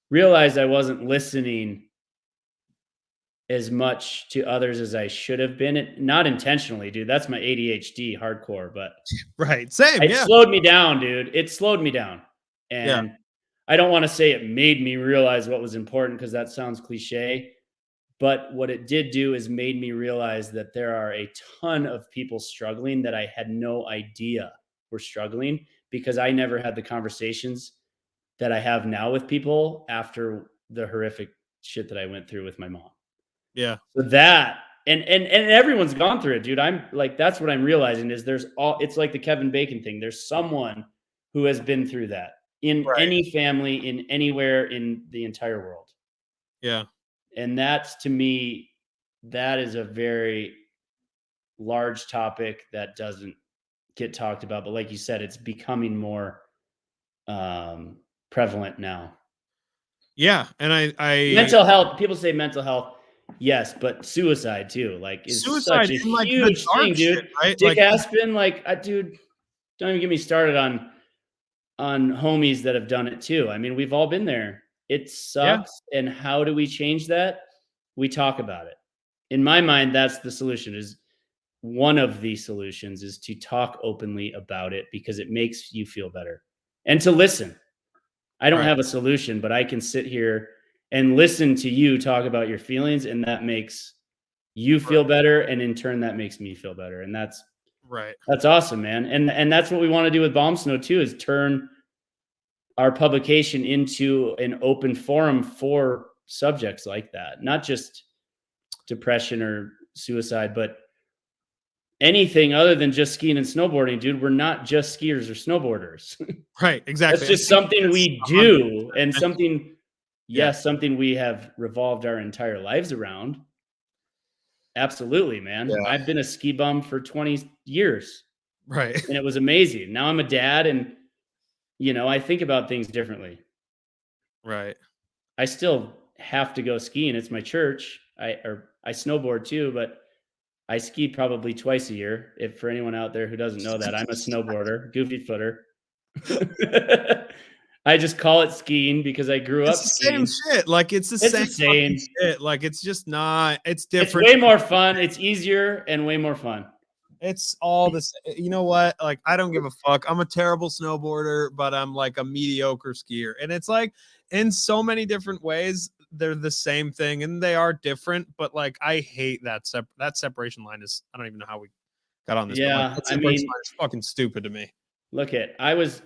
Speaker 2: realized I wasn't listening as much to others as I should have been. Not intentionally, dude. That's my ADHD hardcore, but
Speaker 1: right. Same.
Speaker 2: It slowed me down, dude. It slowed me down. And I don't want to say it made me realize what was important because that sounds cliche. But what it did do is made me realize that there are a ton of people struggling that I had no idea were struggling because I never had the conversations that I have now with people after the horrific shit that I went through with my mom.
Speaker 1: Yeah.
Speaker 2: So that and everyone's gone through it, dude. I'm like, that's what I'm realizing is it's like the Kevin Bacon thing. There's someone who has been through that in any family, in anywhere in the entire world.
Speaker 1: Yeah.
Speaker 2: And that's, to me, that is a very large topic that doesn't get talked about. But like you said, it's becoming more prevalent now.
Speaker 1: Yeah. And I
Speaker 2: mental health, people say mental health. Yes, but suicide too, like is suicide such a like huge thing, dude. Shit, right? Dick Aspen, dude, don't even get me started on homies that have done it too. I mean, we've all been there. It sucks. Yeah. And how do we change that? We talk about it. In my mind, that's the solution. Is one of the solutions is to talk openly about it because it makes you feel better and to listen. I don't have a solution, but I can sit here and listen to you talk about your feelings, and that makes you feel better, and in turn that makes me feel better. And that's awesome, man. And that's what we want to do with Bomb Snow too, is turn our publication into an open forum for subjects like that, not just depression or suicide, but anything other than just skiing and snowboarding, dude. We're not just skiers or snowboarders.
Speaker 1: Right, exactly.
Speaker 2: That's just something we do, and something something we have revolved our entire lives around. Absolutely, man. Yeah. I've been a ski bum for 20 years.
Speaker 1: Right.
Speaker 2: And it was amazing. Now I'm a dad, and I think about things differently.
Speaker 1: Right.
Speaker 2: I still have to go skiing. It's my church. I snowboard too, but I ski probably twice a year. If for anyone out there who doesn't know that, I'm a snowboarder, goofy footer. I just call it skiing because I grew up skiing.
Speaker 1: It's the same shit. Like it's the same shit. Like it's just not. It's different.
Speaker 2: It's way more fun. It's easier and way more fun.
Speaker 1: It's all this. You know what? Like I don't give a fuck. I'm a terrible snowboarder, but I'm like a mediocre skier, and it's like in so many different ways they're the same thing, and they are different. But like I hate that separation line is. I don't even know how we got on this.
Speaker 2: Yeah,
Speaker 1: but like, line is fucking stupid to me.
Speaker 2: Look at I was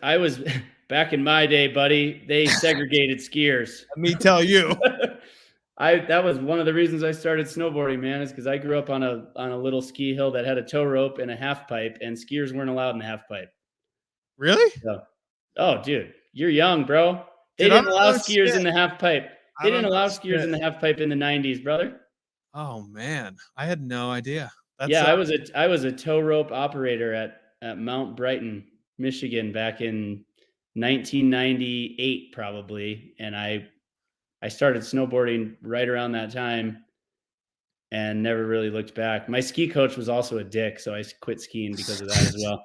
Speaker 2: back in my day, buddy. They segregated skiers.
Speaker 1: Let me tell you.
Speaker 2: That was one of the reasons I started snowboarding, man, is because I grew up on a little ski hill that had a tow rope and a half pipe, and skiers weren't allowed in the half pipe.
Speaker 1: Really?
Speaker 2: So, oh, dude, you're young, bro. They didn't allow skiers in the half pipe. They didn't allow skiers in the half pipe in the 90s, brother.
Speaker 1: Oh man, I had no idea.
Speaker 2: Yeah, I was a tow rope operator at Mount Brighton, Michigan, back in 1998, probably, and I started snowboarding right around that time and never really looked back. My ski coach was also a dick, so I quit skiing because of that as well.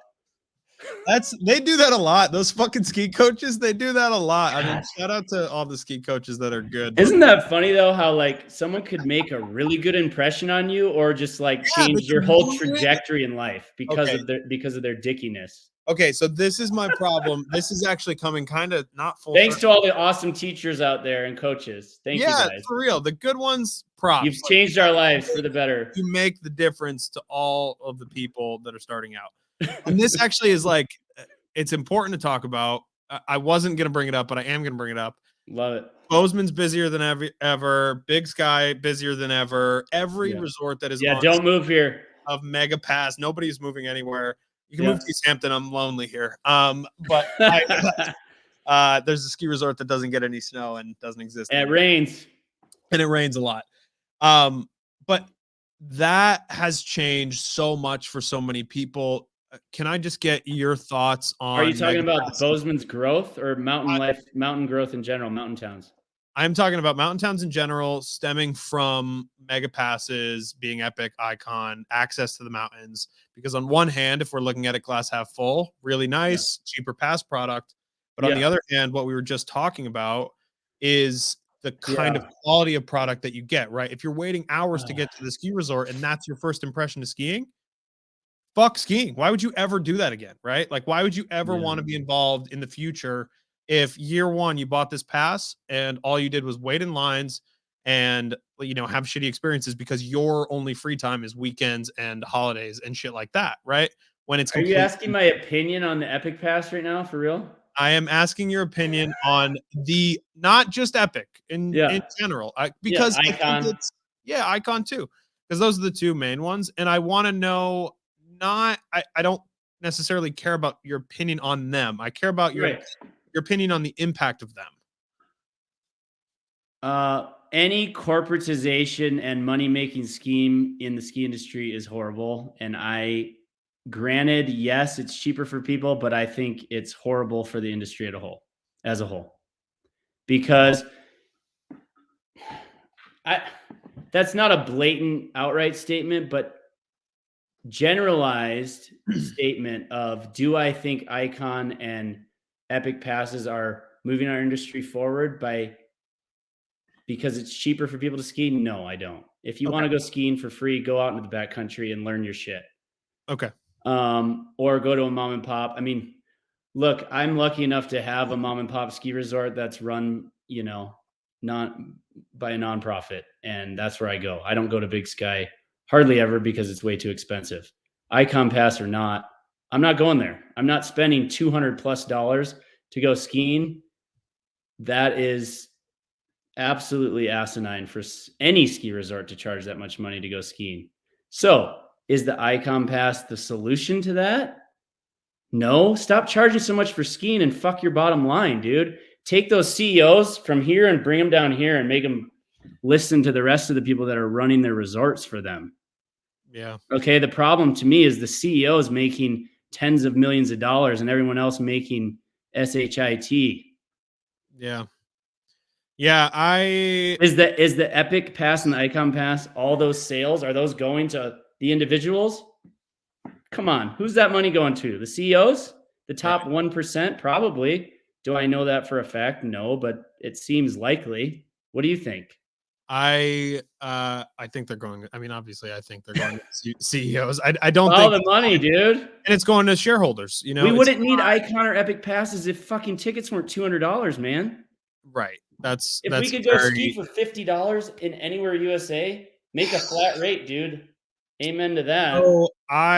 Speaker 1: They do that a lot. Those fucking ski coaches, they do that a lot. I mean, shout out to all the ski coaches that are good.
Speaker 2: Isn't that funny though? How like someone could make a really good impression on you, or just like change your whole trajectory in life because of their dickiness.
Speaker 1: Okay, so this is my problem. This is actually coming kind of not full.
Speaker 2: Thanks to all the awesome teachers out there and coaches. Thank you guys. Yeah,
Speaker 1: for real. The good ones, props.
Speaker 2: You've changed our lives for the better.
Speaker 1: You make the difference to all of the people that are starting out. And this actually is like, it's important to talk about. I wasn't going to bring it up, but I am going to bring it up.
Speaker 2: Love it.
Speaker 1: Bozeman's busier than ever. Big Sky busier than ever. Every resort that is
Speaker 2: don't move here
Speaker 1: of Mega Pass. Nobody's moving anywhere. You can move to East Hampton. I'm lonely here. But there's a ski resort that doesn't get any snow and doesn't exist.
Speaker 2: And it rains.
Speaker 1: And it rains a lot. But that has changed so much for so many people. Can I just get your thoughts on?
Speaker 2: Are you talking about Bozeman's growth or mountain growth in general, mountain towns?
Speaker 1: I'm talking about mountain towns in general, stemming from mega passes, being epic, icon, access to the mountains. Because on one hand, if we're looking at it glass half full, really nice, cheaper pass product. But on the other hand, what we were just talking about is the kind of quality of product that you get, right? If you're waiting hours to get to the ski resort and that's your first impression of skiing, fuck skiing. Why would you ever do that again, right? Like, why would you ever want to be involved in the future if year one you bought this pass and all you did was wait in lines and, you know, have shitty experiences because your only free time is weekends and holidays and shit like that, right? When it's
Speaker 2: Are you asking my opinion on the Epic Pass right now, for real?
Speaker 1: I am asking your opinion on the not just Epic in general, because
Speaker 2: Icon.
Speaker 1: Icon too, because those are the two main ones, and I want to know. I don't necessarily care about your opinion on them. I care about your opinion on the impact of them.
Speaker 2: Any corporatization and money-making scheme in the ski industry is horrible. And granted, yes, it's cheaper for people, but I think it's horrible for the industry as a whole. Because that's not a blatant outright statement, but generalized statement of, do I think Icon and Epic passes are moving our industry forward because it's cheaper for people to ski? No, I don't. If you want to go skiing for free, go out into the backcountry and learn your shit.
Speaker 1: Okay.
Speaker 2: Or go to a mom and pop. I mean, look, I'm lucky enough to have a mom and pop ski resort that's run, not by a nonprofit, and that's where I go. I don't go to Big Sky hardly ever because it's way too expensive. Icon pass or not, I'm not going there. I'm not spending $200+ to go skiing. That is absolutely asinine for any ski resort to charge that much money to go skiing. So is the Icon pass the solution to that? No, stop charging so much for skiing and fuck your bottom line, dude. Take those CEOs from here and bring them down here and make them listen to the rest of the people that are running their resorts for them.
Speaker 1: Yeah.
Speaker 2: Okay. The problem to me is the CEO is making tens of millions of dollars and everyone else making SHIT.
Speaker 1: Yeah. Yeah.
Speaker 2: Is the Epic Pass and the Icon Pass, all those sales, are those going to the individuals? Come on. Who's that money going to? The CEOs? The top 1%? Probably. Do I know that for a fact? No, but it seems likely. What do you think?
Speaker 1: I think they're going. I mean, obviously, I think they're going to CEOs. I don't
Speaker 2: All
Speaker 1: think
Speaker 2: the money, dude.
Speaker 1: and it's going to shareholders. You know,
Speaker 2: We
Speaker 1: it's
Speaker 2: wouldn't need Icon or Epic passes if fucking tickets weren't $200, man.
Speaker 1: right.
Speaker 2: If we could go ski for $50 in anywhere USA, make a flat rate, dude. Amen to that.
Speaker 1: Oh,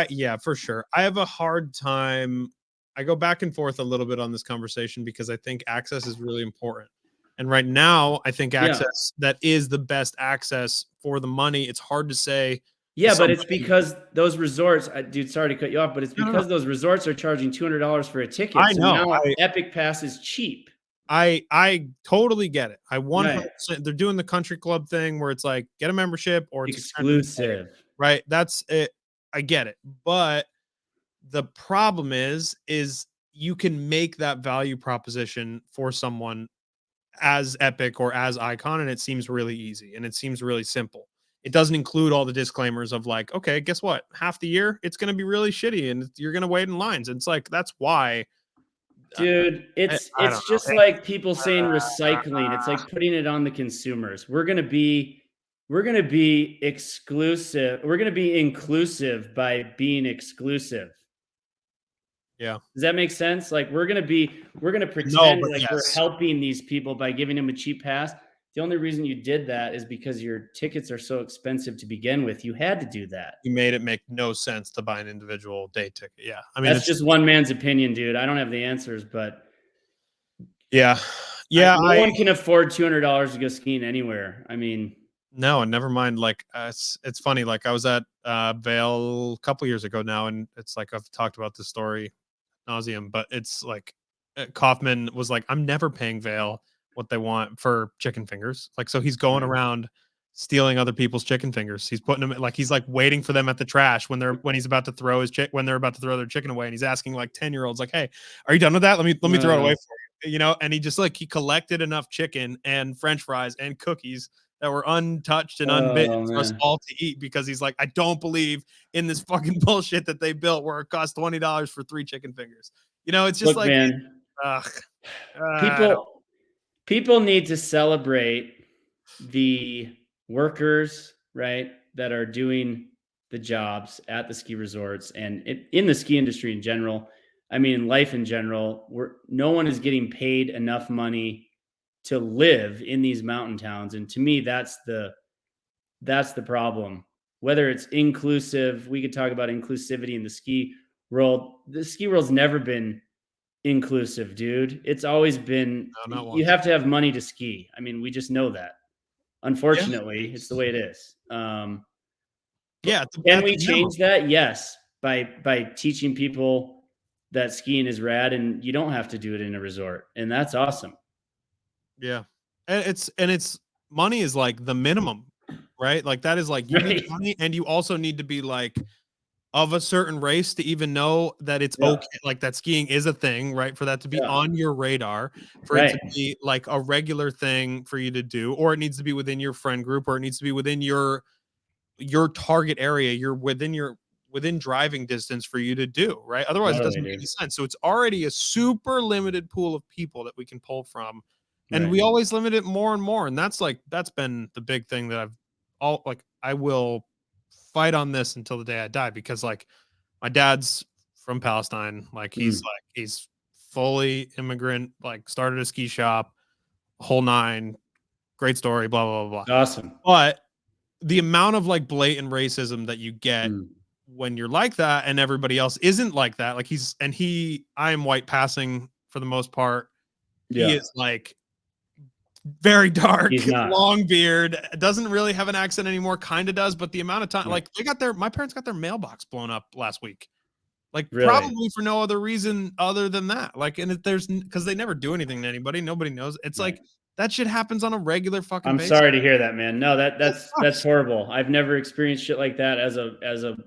Speaker 1: yeah, for sure. I have a hard time. I go back and forth a little bit on this conversation because I think access is really important. And right now, I think access that is the best access for the money. It's hard to say.
Speaker 2: Yeah, but it's because those resorts, dude, sorry to cut you off, but it's because those resorts are charging $200 for a ticket.
Speaker 1: I know.
Speaker 2: So now Epic Pass is cheap.
Speaker 1: I totally get it. I 100%. They're doing the country club thing where it's like get a membership or it's
Speaker 2: exclusive.
Speaker 1: Right? That's it. I get it. But the problem is you can make that value proposition for someone as Epic or as Icon, and it seems really easy and it seems really simple. It doesn't include all the disclaimers of like, okay, guess what? Half the year it's going to be really shitty and you're going to wait in lines. And it's like that's why,
Speaker 2: dude. It's just like people saying recycling. It's like putting it on the consumers. We're gonna be exclusive. We're gonna be inclusive by being exclusive.
Speaker 1: Yeah.
Speaker 2: Does that make sense? Like we're gonna pretend we're helping these people by giving them a cheap pass. The only reason you did that is because your tickets are so expensive to begin with. You had to do that.
Speaker 1: You made it make no sense to buy an individual day ticket. Yeah. I mean,
Speaker 2: that's just one man's opinion, dude. I don't have the answers, but
Speaker 1: yeah.
Speaker 2: No one can afford $200 to go skiing anywhere. I mean,
Speaker 1: no, and never mind. Like, it's funny. Like, I was at Vail a couple years ago now, and it's like I've talked about this story nauseum, but it's like Kaufman was like, I'm never paying Vail what they want for chicken fingers. Like, so he's going around stealing other people's chicken fingers. He's putting them like he's like waiting for them at the trash when he's about to throw when they're about to throw their chicken away, and he's asking like 10-year-olds like, "Hey, are you done with that? Let me throw it away for you." You know, and he just like he collected enough chicken and French fries and cookies that were untouched and unbitten for us all to eat because he's like, I don't believe in this fucking bullshit that they built where it costs $20 for 3 chicken fingers. You know, it's just like,
Speaker 2: man, people need to celebrate the workers, right, that are doing the jobs at the ski resorts and in the ski industry in general. I mean, life in general, no one is getting paid enough money to live in these mountain towns. And to me, that's the problem. Whether it's inclusive, we could talk about inclusivity in the ski world. The ski world's never been inclusive, dude. It's always been, you have to have money to ski. I mean, we just know that. Unfortunately, it's the way it is. Can we change that? Yes. By teaching people that skiing is rad and you don't have to do it in a resort. And that's awesome.
Speaker 1: Yeah. And it's money is like the minimum, right? Like that is like you need money, and you also need to be like of a certain race to even know that it's okay, like that skiing is a thing, right? For that to be on your radar, for it to be like a regular thing for you to do, or it needs to be within your friend group, or it needs to be within your target area, you're within driving distance for you to do, right? Otherwise it doesn't make any sense. So it's already a super limited pool of people that we can pull from. And we always limit it more and more. And that's been the big thing that I will fight on this until the day I die, because like my dad's from Palestine. Like he's fully immigrant, like started a ski shop, whole nine, great story, blah, blah, blah, blah.
Speaker 2: Awesome.
Speaker 1: But the amount of like blatant racism that you get when you're like that and everybody else isn't like that. Like I am white passing for the most part. He is like very dark, long beard, doesn't really have an accent anymore, kind of does, but the amount of time, like my parents got their mailbox blown up last week, like probably for no other reason other than that. Like, and because they never do anything to anybody, nobody knows. It's like that shit happens on a regular fucking basis.
Speaker 2: Sorry to hear that, man. No, that's horrible. I've never experienced shit like that as a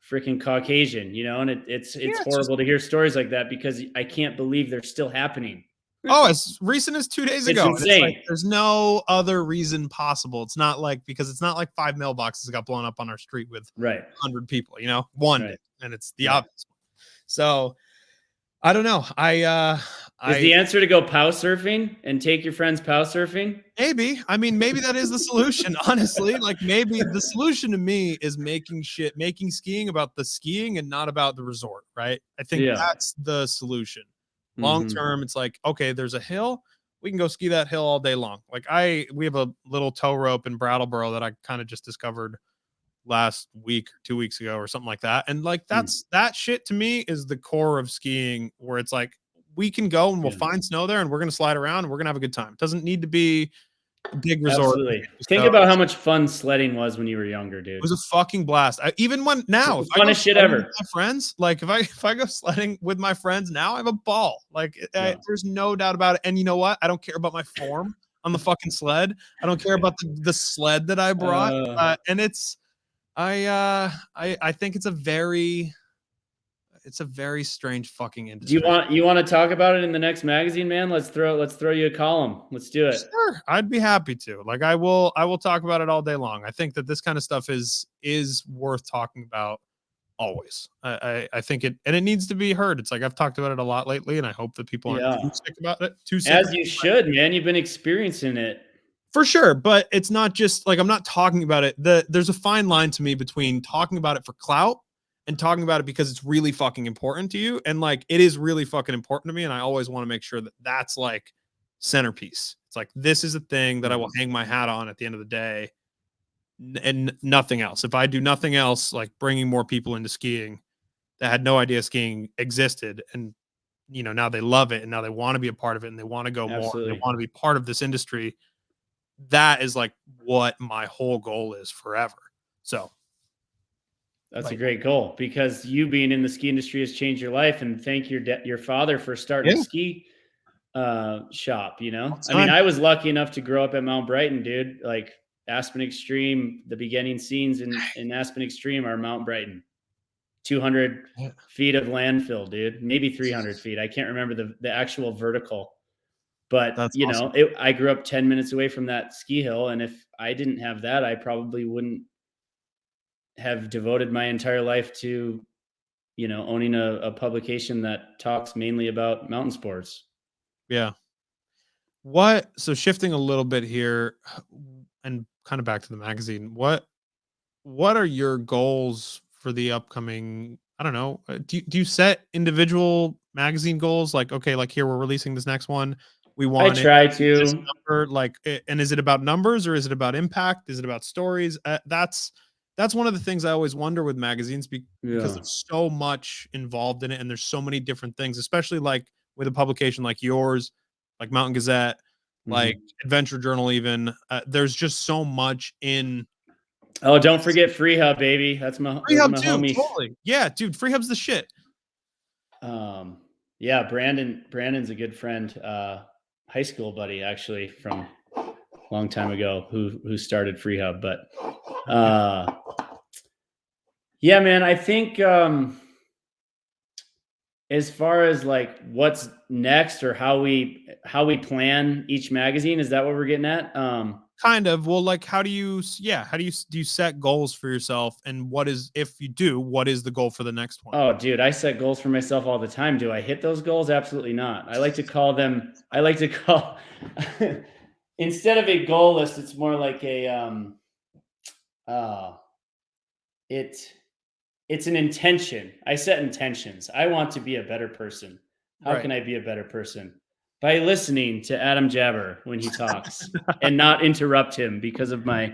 Speaker 2: freaking Caucasian, you know, and it's horrible to hear stories like that because I can't believe they're still happening.
Speaker 1: Oh, as recent as 2 days ago.
Speaker 2: It's insane.
Speaker 1: Like, there's no other reason possible. It's not like 5 mailboxes got blown up on our street with 100 people, you know, one day, and it's the obvious one. So I don't know.
Speaker 2: Is the answer to go pow surfing and take your friends pow surfing?
Speaker 1: Maybe. I mean, maybe that is the solution, honestly. Like, maybe the solution to me is making skiing about the skiing and not about the resort, right? I think that's the solution. Long term, it's like, okay, there's a hill. We can go ski that hill all day long. Like, we have a little tow rope in Brattleboro that I kind of just discovered last week or 2 weeks ago or something like that. And like, that shit to me is the core of skiing, where it's like, we can go and we'll find snow there and we're going to slide around and we're going to have a good time. It doesn't need to be a big resort.
Speaker 2: Absolutely. Think about how much fun sledding was when you were younger, dude.
Speaker 1: It was a fucking blast. Even when now,
Speaker 2: it's the funnest shit ever.
Speaker 1: With my friends, like if I go sledding with my friends now, I have a ball. Like there's no doubt about it. And you know what? I don't care about my form on the fucking sled. I don't care about the sled that I brought. And it's I think it's a very strange fucking industry.
Speaker 2: Do you want to talk about it in the next magazine, man? Let's throw you a column. Let's do it.
Speaker 1: Sure, I'd be happy to. Like, I will talk about it all day long. I think that this kind of stuff is worth talking about always. I think it needs to be heard. It's like, I've talked about it a lot lately, and I hope that people aren't too sick about it.
Speaker 2: As you should, man. You've been experiencing it.
Speaker 1: For sure, but it's not just like, I'm not talking about it. There's a fine line to me between talking about it for clout and talking about it because it's really fucking important to you. And like, it is really fucking important to me. And I always want to make sure that that's like centerpiece. It's like, this is a thing that I will hang my hat on at the end of the day and nothing else. If I do nothing else, like bringing more people into skiing that had no idea skiing existed, and now they love it and now they want to be a part of it and they want to go more, they want to be part of this industry. That is like what my whole goal is forever. So
Speaker 2: that's a great goal, because you being in the ski industry has changed your life, and thank your father for starting a ski shop. I mean, I was lucky enough to grow up at Mount Brighton, dude. Like Aspen Extreme, the beginning scenes in Aspen Extreme are Mount Brighton. 200 feet of landfill, dude. Maybe 300 feet. I can't remember the actual vertical. But, awesome. I grew up 10 minutes away from that ski hill. And if I didn't have that, I probably wouldn't have devoted my entire life to, owning a publication that talks mainly about mountain sports.
Speaker 1: Yeah. So shifting a little bit here and kind of back to the magazine, what are your goals for the upcoming, I don't know, do you set individual magazine goals? Like, okay, like here, we're releasing this next one.
Speaker 2: I try to
Speaker 1: number, like, and is it about numbers or is it about impact? Is it about stories? That's one of the things I always wonder with magazines, because there's so much involved in it and there's so many different things, especially like with a publication like yours, like Mountain Gazette, like Adventure Journal, even there's just so much in.
Speaker 2: Oh, don't forget Free Hub, baby. That's my homie.
Speaker 1: Totally. Yeah, dude, Free Hub's the shit.
Speaker 2: Yeah, Brandon's a good friend. High school buddy, actually, from a long time ago, who started Free Hub. But yeah, man, I think as far as like what's next or how we plan each magazine, is that what we're getting at?
Speaker 1: Kind of. Well, like, how do you set goals for yourself, and if you do, what is the goal for the next one?
Speaker 2: Oh, dude, I set goals for myself all the time. Do I hit those goals? Absolutely not. I like to call instead of a goal list, it's more like a it's an intention. I set intentions. I want to be a better person. How can I be a better person? By listening to Adam Jabber when he talks and not interrupt him because of my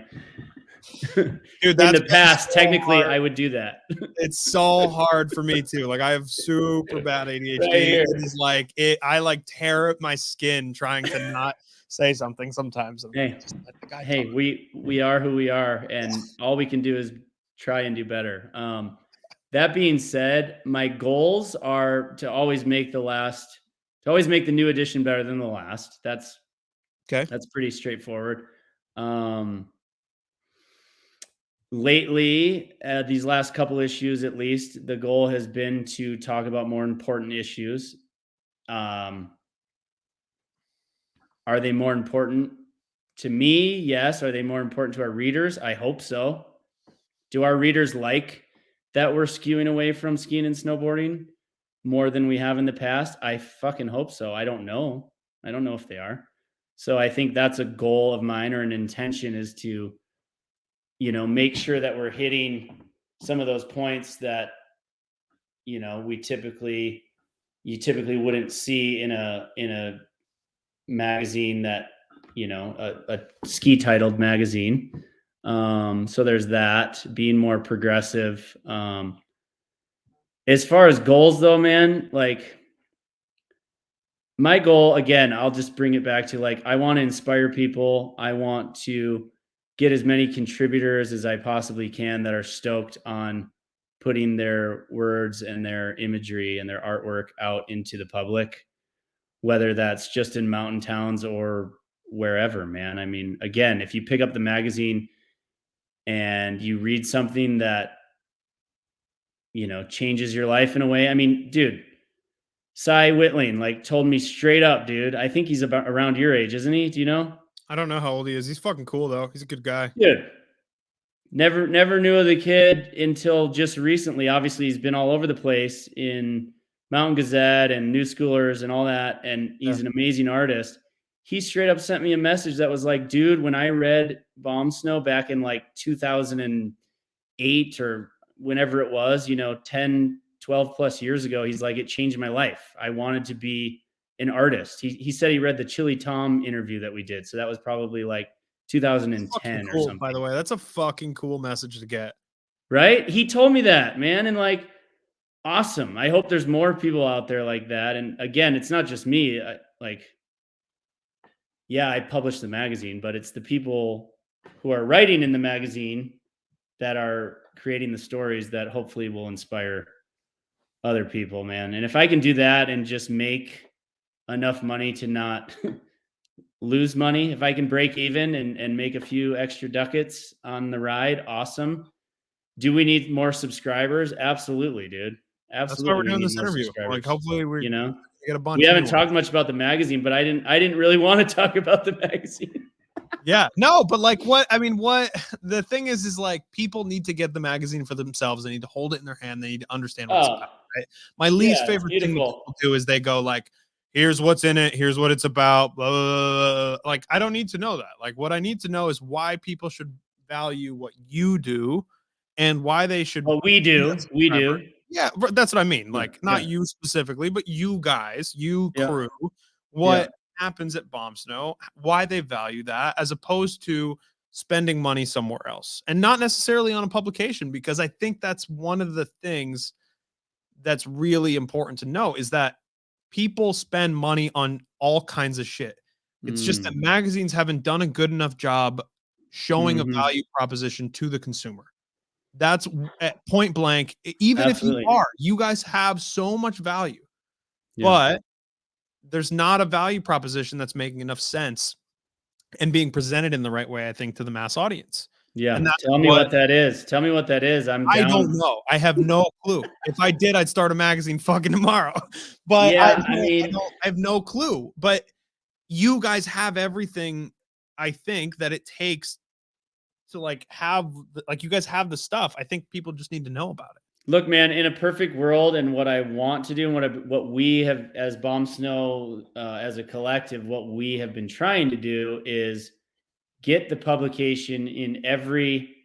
Speaker 2: dude, in the past, technically I would do that.
Speaker 1: It's so hard for me too. Like, I have super bad ADHD. It's like I like tear up my skin trying to not say something sometimes.
Speaker 2: Hey, we are who we are, and all we can do is try and do better. That being said, my goals are to always make the new edition better than the last. That's pretty straightforward. Lately, these last couple issues, at least, the goal has been to talk about more important issues. Are they more important to me? Yes. Are they more important to our readers? I hope so. Do our readers like that we're skewing away from skiing and snowboarding? more than we have in the past? I fucking hope so. I don't know. I don't know if they are. So I think that's a goal of mine, or an intention, is to, make sure that we're hitting some of those points that, you typically wouldn't see in a magazine that, a ski titled magazine. So there's that, being more progressive. As far as goals though, man, like, my goal, again, I'll just bring it back to, like, I want to inspire people. I want to get as many contributors as I possibly can that are stoked on putting their words and their imagery and their artwork out into the public, whether that's just in mountain towns or wherever, man. I mean, again, if you pick up the magazine and you read something that, changes your life in a way. I mean, dude, Cy Whitling, like, told me straight up, dude. I think he's about around your age, isn't he? Do you know?
Speaker 1: I don't know how old he is. He's fucking cool though. He's a good guy.
Speaker 2: Dude, never knew of the kid until just recently. Obviously, he's been all over the place in Mountain Gazette and New Schoolers and all that, and he's an amazing artist. He straight up sent me a message that was like, dude, when I read Bomb Snow back in like 2008 or whenever it was, 10, 12 plus years ago, he's like, it changed my life. I wanted to be an artist. He said he read the Chili Tom interview that we did. So that was probably like 2010
Speaker 1: cool,
Speaker 2: or something.
Speaker 1: by the way. That's a fucking cool message to get.
Speaker 2: Right? He told me that, man. And like, awesome. I hope there's more people out there like that. And again, it's not just me. I publish the magazine, but it's the people who are writing in the magazine that are creating the stories that hopefully will inspire other people, man. And if I can do that and just make enough money to not lose money, if I can break even and make a few extra ducats on the ride, awesome. Do we need more subscribers? Absolutely, dude. Absolutely.
Speaker 1: That's why we're doing this interview. Like, hopefully we get a bunch.
Speaker 2: We haven't talked much about the magazine, but I didn't really want to talk about the magazine.
Speaker 1: Yeah, no, but like, what the thing is like, people need to get the magazine for themselves. They need to hold it in their hand. They need to understand what it's about, right? My least favorite thing people do is they go like, here's what's in it, here's what it's about, blah, blah, blah, blah. Like, I don't need to know that. Like, what I need to know is why people should value what you do and why they should.
Speaker 2: Well, we do.
Speaker 1: Yeah, that's what I mean. Like, not you specifically, but you guys, you crew, what happens at Bomb Snow, why they value that, as opposed to spending money somewhere else, and not necessarily on a publication, because I think that's one of the things that's really important to know, is that people spend money on all kinds of shit. It's just that magazines haven't done a good enough job showing a value proposition to the consumer. That's at point blank. Even
Speaker 2: Absolutely.
Speaker 1: if you guys have so much value, but there's not a value proposition that's making enough sense and being presented in the right way, I think, to the mass audience.
Speaker 2: Yeah. And tell me what that is. Tell me what that is. I
Speaker 1: don't know. I have no clue. If I did, I'd start a magazine fucking tomorrow. But I have no clue. But you guys have everything, I think, that it takes to like have, like, you guys have the stuff. I think people just need to know about it.
Speaker 2: Look, man, in a perfect world, and what I want to do, and what we have as Bomb Snow, as a collective, what we have been trying to do is get the publication in every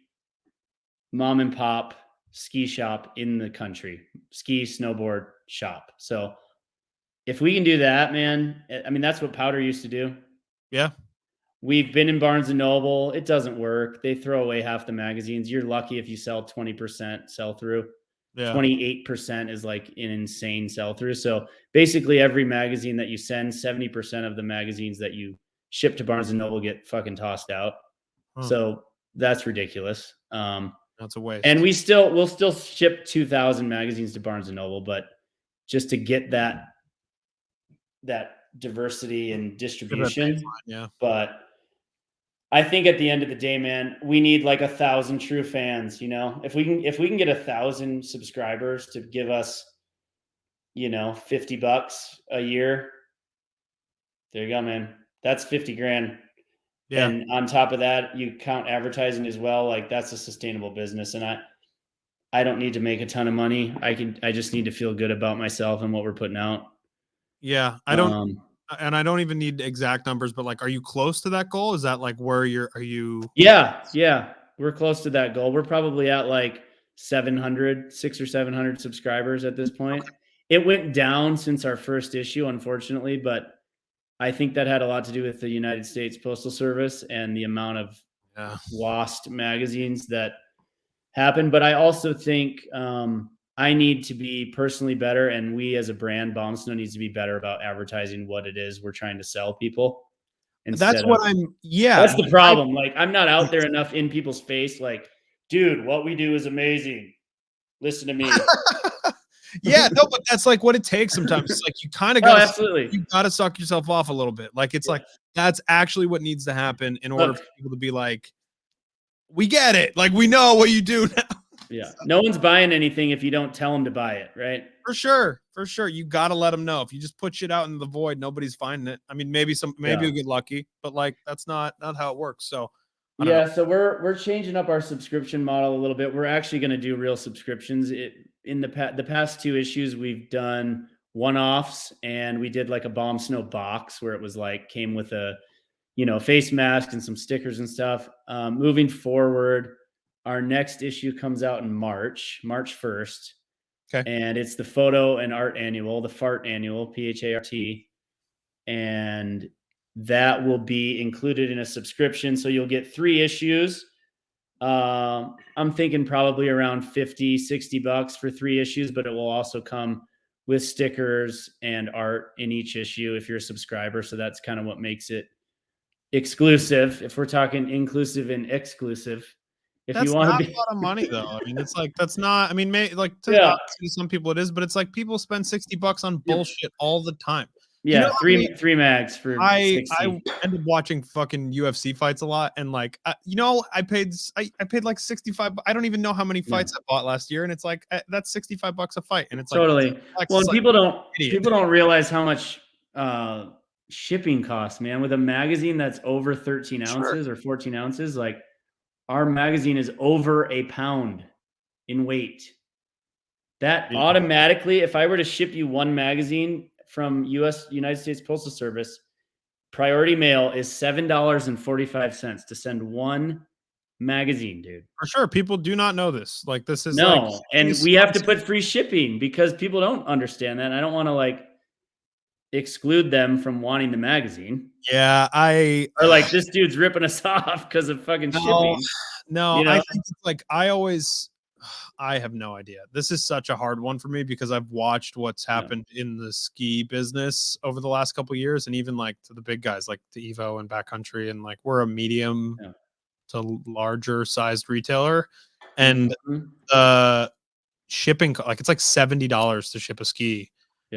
Speaker 2: mom and pop ski shop in the country, ski, snowboard shop. So if we can do that, man, I mean, that's what Powder used to do.
Speaker 1: Yeah.
Speaker 2: We've been in Barnes and Noble. It doesn't work. They throw away half the magazines. You're lucky if you sell 20% sell through. 28% is like an insane sell through. So basically every magazine that you send, 70% of the magazines that you ship to Barnes and Noble get fucking tossed out. So that's ridiculous.
Speaker 1: That's a waste.
Speaker 2: And we'll still ship 2,000 magazines to Barnes and Noble, but just to get that diversity and distribution. But I think at the end of the day, man, we need like 1,000 true fans. If we can get 1,000 subscribers to give us, $50 a year, there you go, man. That's 50 grand. And on top of that, you count advertising as well. Like, that's a sustainable business. And I don't need to make a ton of money. I just need to feel good about myself and what we're putting out.
Speaker 1: Yeah. I don't even need exact numbers, but like, are you close to that goal? Is that like where are you?
Speaker 2: Yeah. We're close to that goal. We're probably at like 600 or 700 subscribers at this point.
Speaker 1: Okay.
Speaker 2: It went down since our first issue, unfortunately, but I think that had a lot to do with the United States Postal Service and the amount of lost magazines that happened. But I also think I need to be personally better, and we as a brand, Bomb Snow, needs to be better about advertising what it is we're trying to sell people.
Speaker 1: That's what
Speaker 2: that's the problem. Like, I'm not out there enough in people's face. Like, dude, what we do is amazing. Listen to me.
Speaker 1: Yeah, no, but that's like what it takes sometimes. It's like you kind of gotta suck yourself off a little bit. Like, it's like that's actually what needs to happen in order for people to be like, we get it. Like, we know what you do now.
Speaker 2: Yeah. No one's buying anything if you don't tell them to buy it, right?
Speaker 1: For sure. You gotta let them know. If you just put shit out in the void, nobody's finding it. I mean, maybe you'll get lucky, but like that's not how it works. So
Speaker 2: so we're changing up our subscription model a little bit. We're actually going to do real subscriptions. In the past 2 issues, we've done one-offs, and we did like a Bomb Snow box where it was like came with a face mask and some stickers and stuff. Moving forward, our next issue comes out in March 1st.
Speaker 1: Okay.
Speaker 2: And it's the photo and art annual, the FART annual, PHART. And that will be included in a subscription. So you'll get 3 issues. I'm thinking probably around $50-$60 for 3 issues, but it will also come with stickers and art in each issue if you're a subscriber. So that's kind of what makes it exclusive. If we're talking inclusive and exclusive.
Speaker 1: If you want to be a lot of money though. I mean, it's like, that's not, I mean, to some people it is, but it's like people spend $60 on bullshit all the time.
Speaker 2: Yeah, three mags for.
Speaker 1: I ended up watching fucking UFC fights a lot, and like I paid like 65. I don't even know how many fights I bought last year, and it's like that's $65 a fight, and it's
Speaker 2: totally.
Speaker 1: Like,
Speaker 2: well, people don't realize how much shipping costs, man. With a magazine that's over 13 ounces or 14 ounces, like our magazine is over a pound in weight. That automatically, if I were to ship you one magazine from United States Postal Service, priority mail is $7.45 to send one magazine, dude.
Speaker 1: For sure. People do not know this. Like, this is
Speaker 2: and we have to put free shipping because people don't understand that. And I don't want to like exclude them from wanting the magazine.
Speaker 1: Yeah,
Speaker 2: or like this dude's ripping us off because of fucking shipping.
Speaker 1: No, I think it's like I have no idea. This is such a hard one for me because I've watched what's happened in the ski business over the last couple of years, and even like to the big guys like to Evo and Backcountry, and like we're a medium to larger sized retailer, and shipping, like it's like $70 to ship a ski,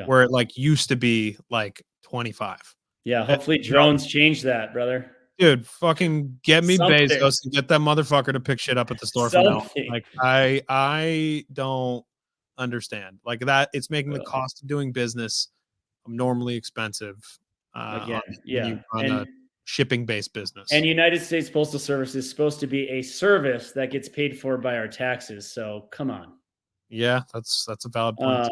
Speaker 1: where it like used to be like 25.
Speaker 2: Yeah, hopefully drones change that, brother.
Speaker 1: Dude, fucking get me Bezos and get that motherfucker to pick shit up at the store for now. Like, I don't understand. Like that, it's making the cost of doing business abnormally expensive.
Speaker 2: Again,
Speaker 1: you run a shipping-based business.
Speaker 2: And United States Postal Service is supposed to be a service that gets paid for by our taxes. So come on.
Speaker 1: Yeah, that's a valid point.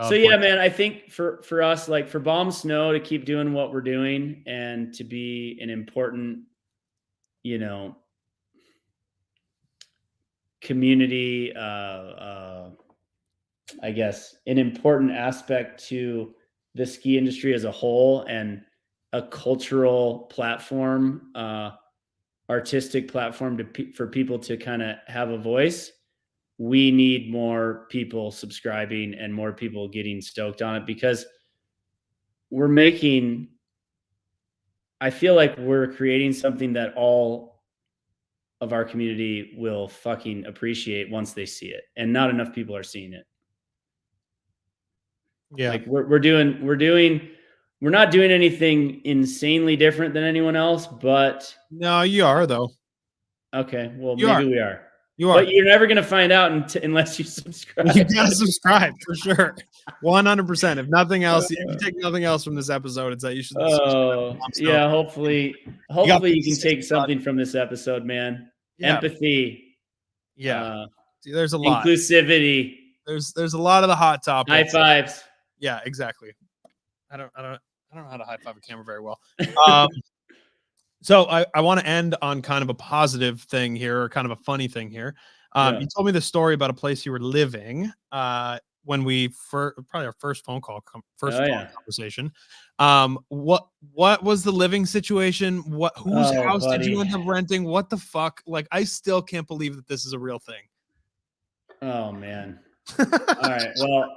Speaker 2: Man, I think for us, like for Bomb Snow to keep doing what we're doing and to be an important, community, I guess, an important aspect to the ski industry as a whole and a cultural platform, artistic platform for people to kind of have a voice. We need more people subscribing and more people getting stoked on it because I feel like we're creating something that all of our community will fucking appreciate once they see it. And not enough people are seeing it.
Speaker 1: Yeah.
Speaker 2: Like we're not doing anything insanely different than anyone else, but.
Speaker 1: No, you are though.
Speaker 2: Okay. Well, maybe we are.
Speaker 1: You are.
Speaker 2: But you're never going to find out unless you subscribe.
Speaker 1: You got to subscribe for sure. 100%. If nothing else, if you take nothing else from this episode, it's that you should subscribe.
Speaker 2: Yeah. Hopefully you can take something from this episode, man. Yeah. Empathy.
Speaker 1: Yeah. See, there's a lot.
Speaker 2: Inclusivity.
Speaker 1: There's a lot of the hot topics.
Speaker 2: High fives.
Speaker 1: Yeah, exactly. I don't know how to high five a camera very well. So I want to end on kind of a positive thing here, or kind of a funny thing here. You told me the story about a place you were living when we probably our first phone conversation. What was the living situation? Whose house did you end up renting? What the fuck? Like, I still can't believe that this is a real thing.
Speaker 2: Oh man. All right. Well,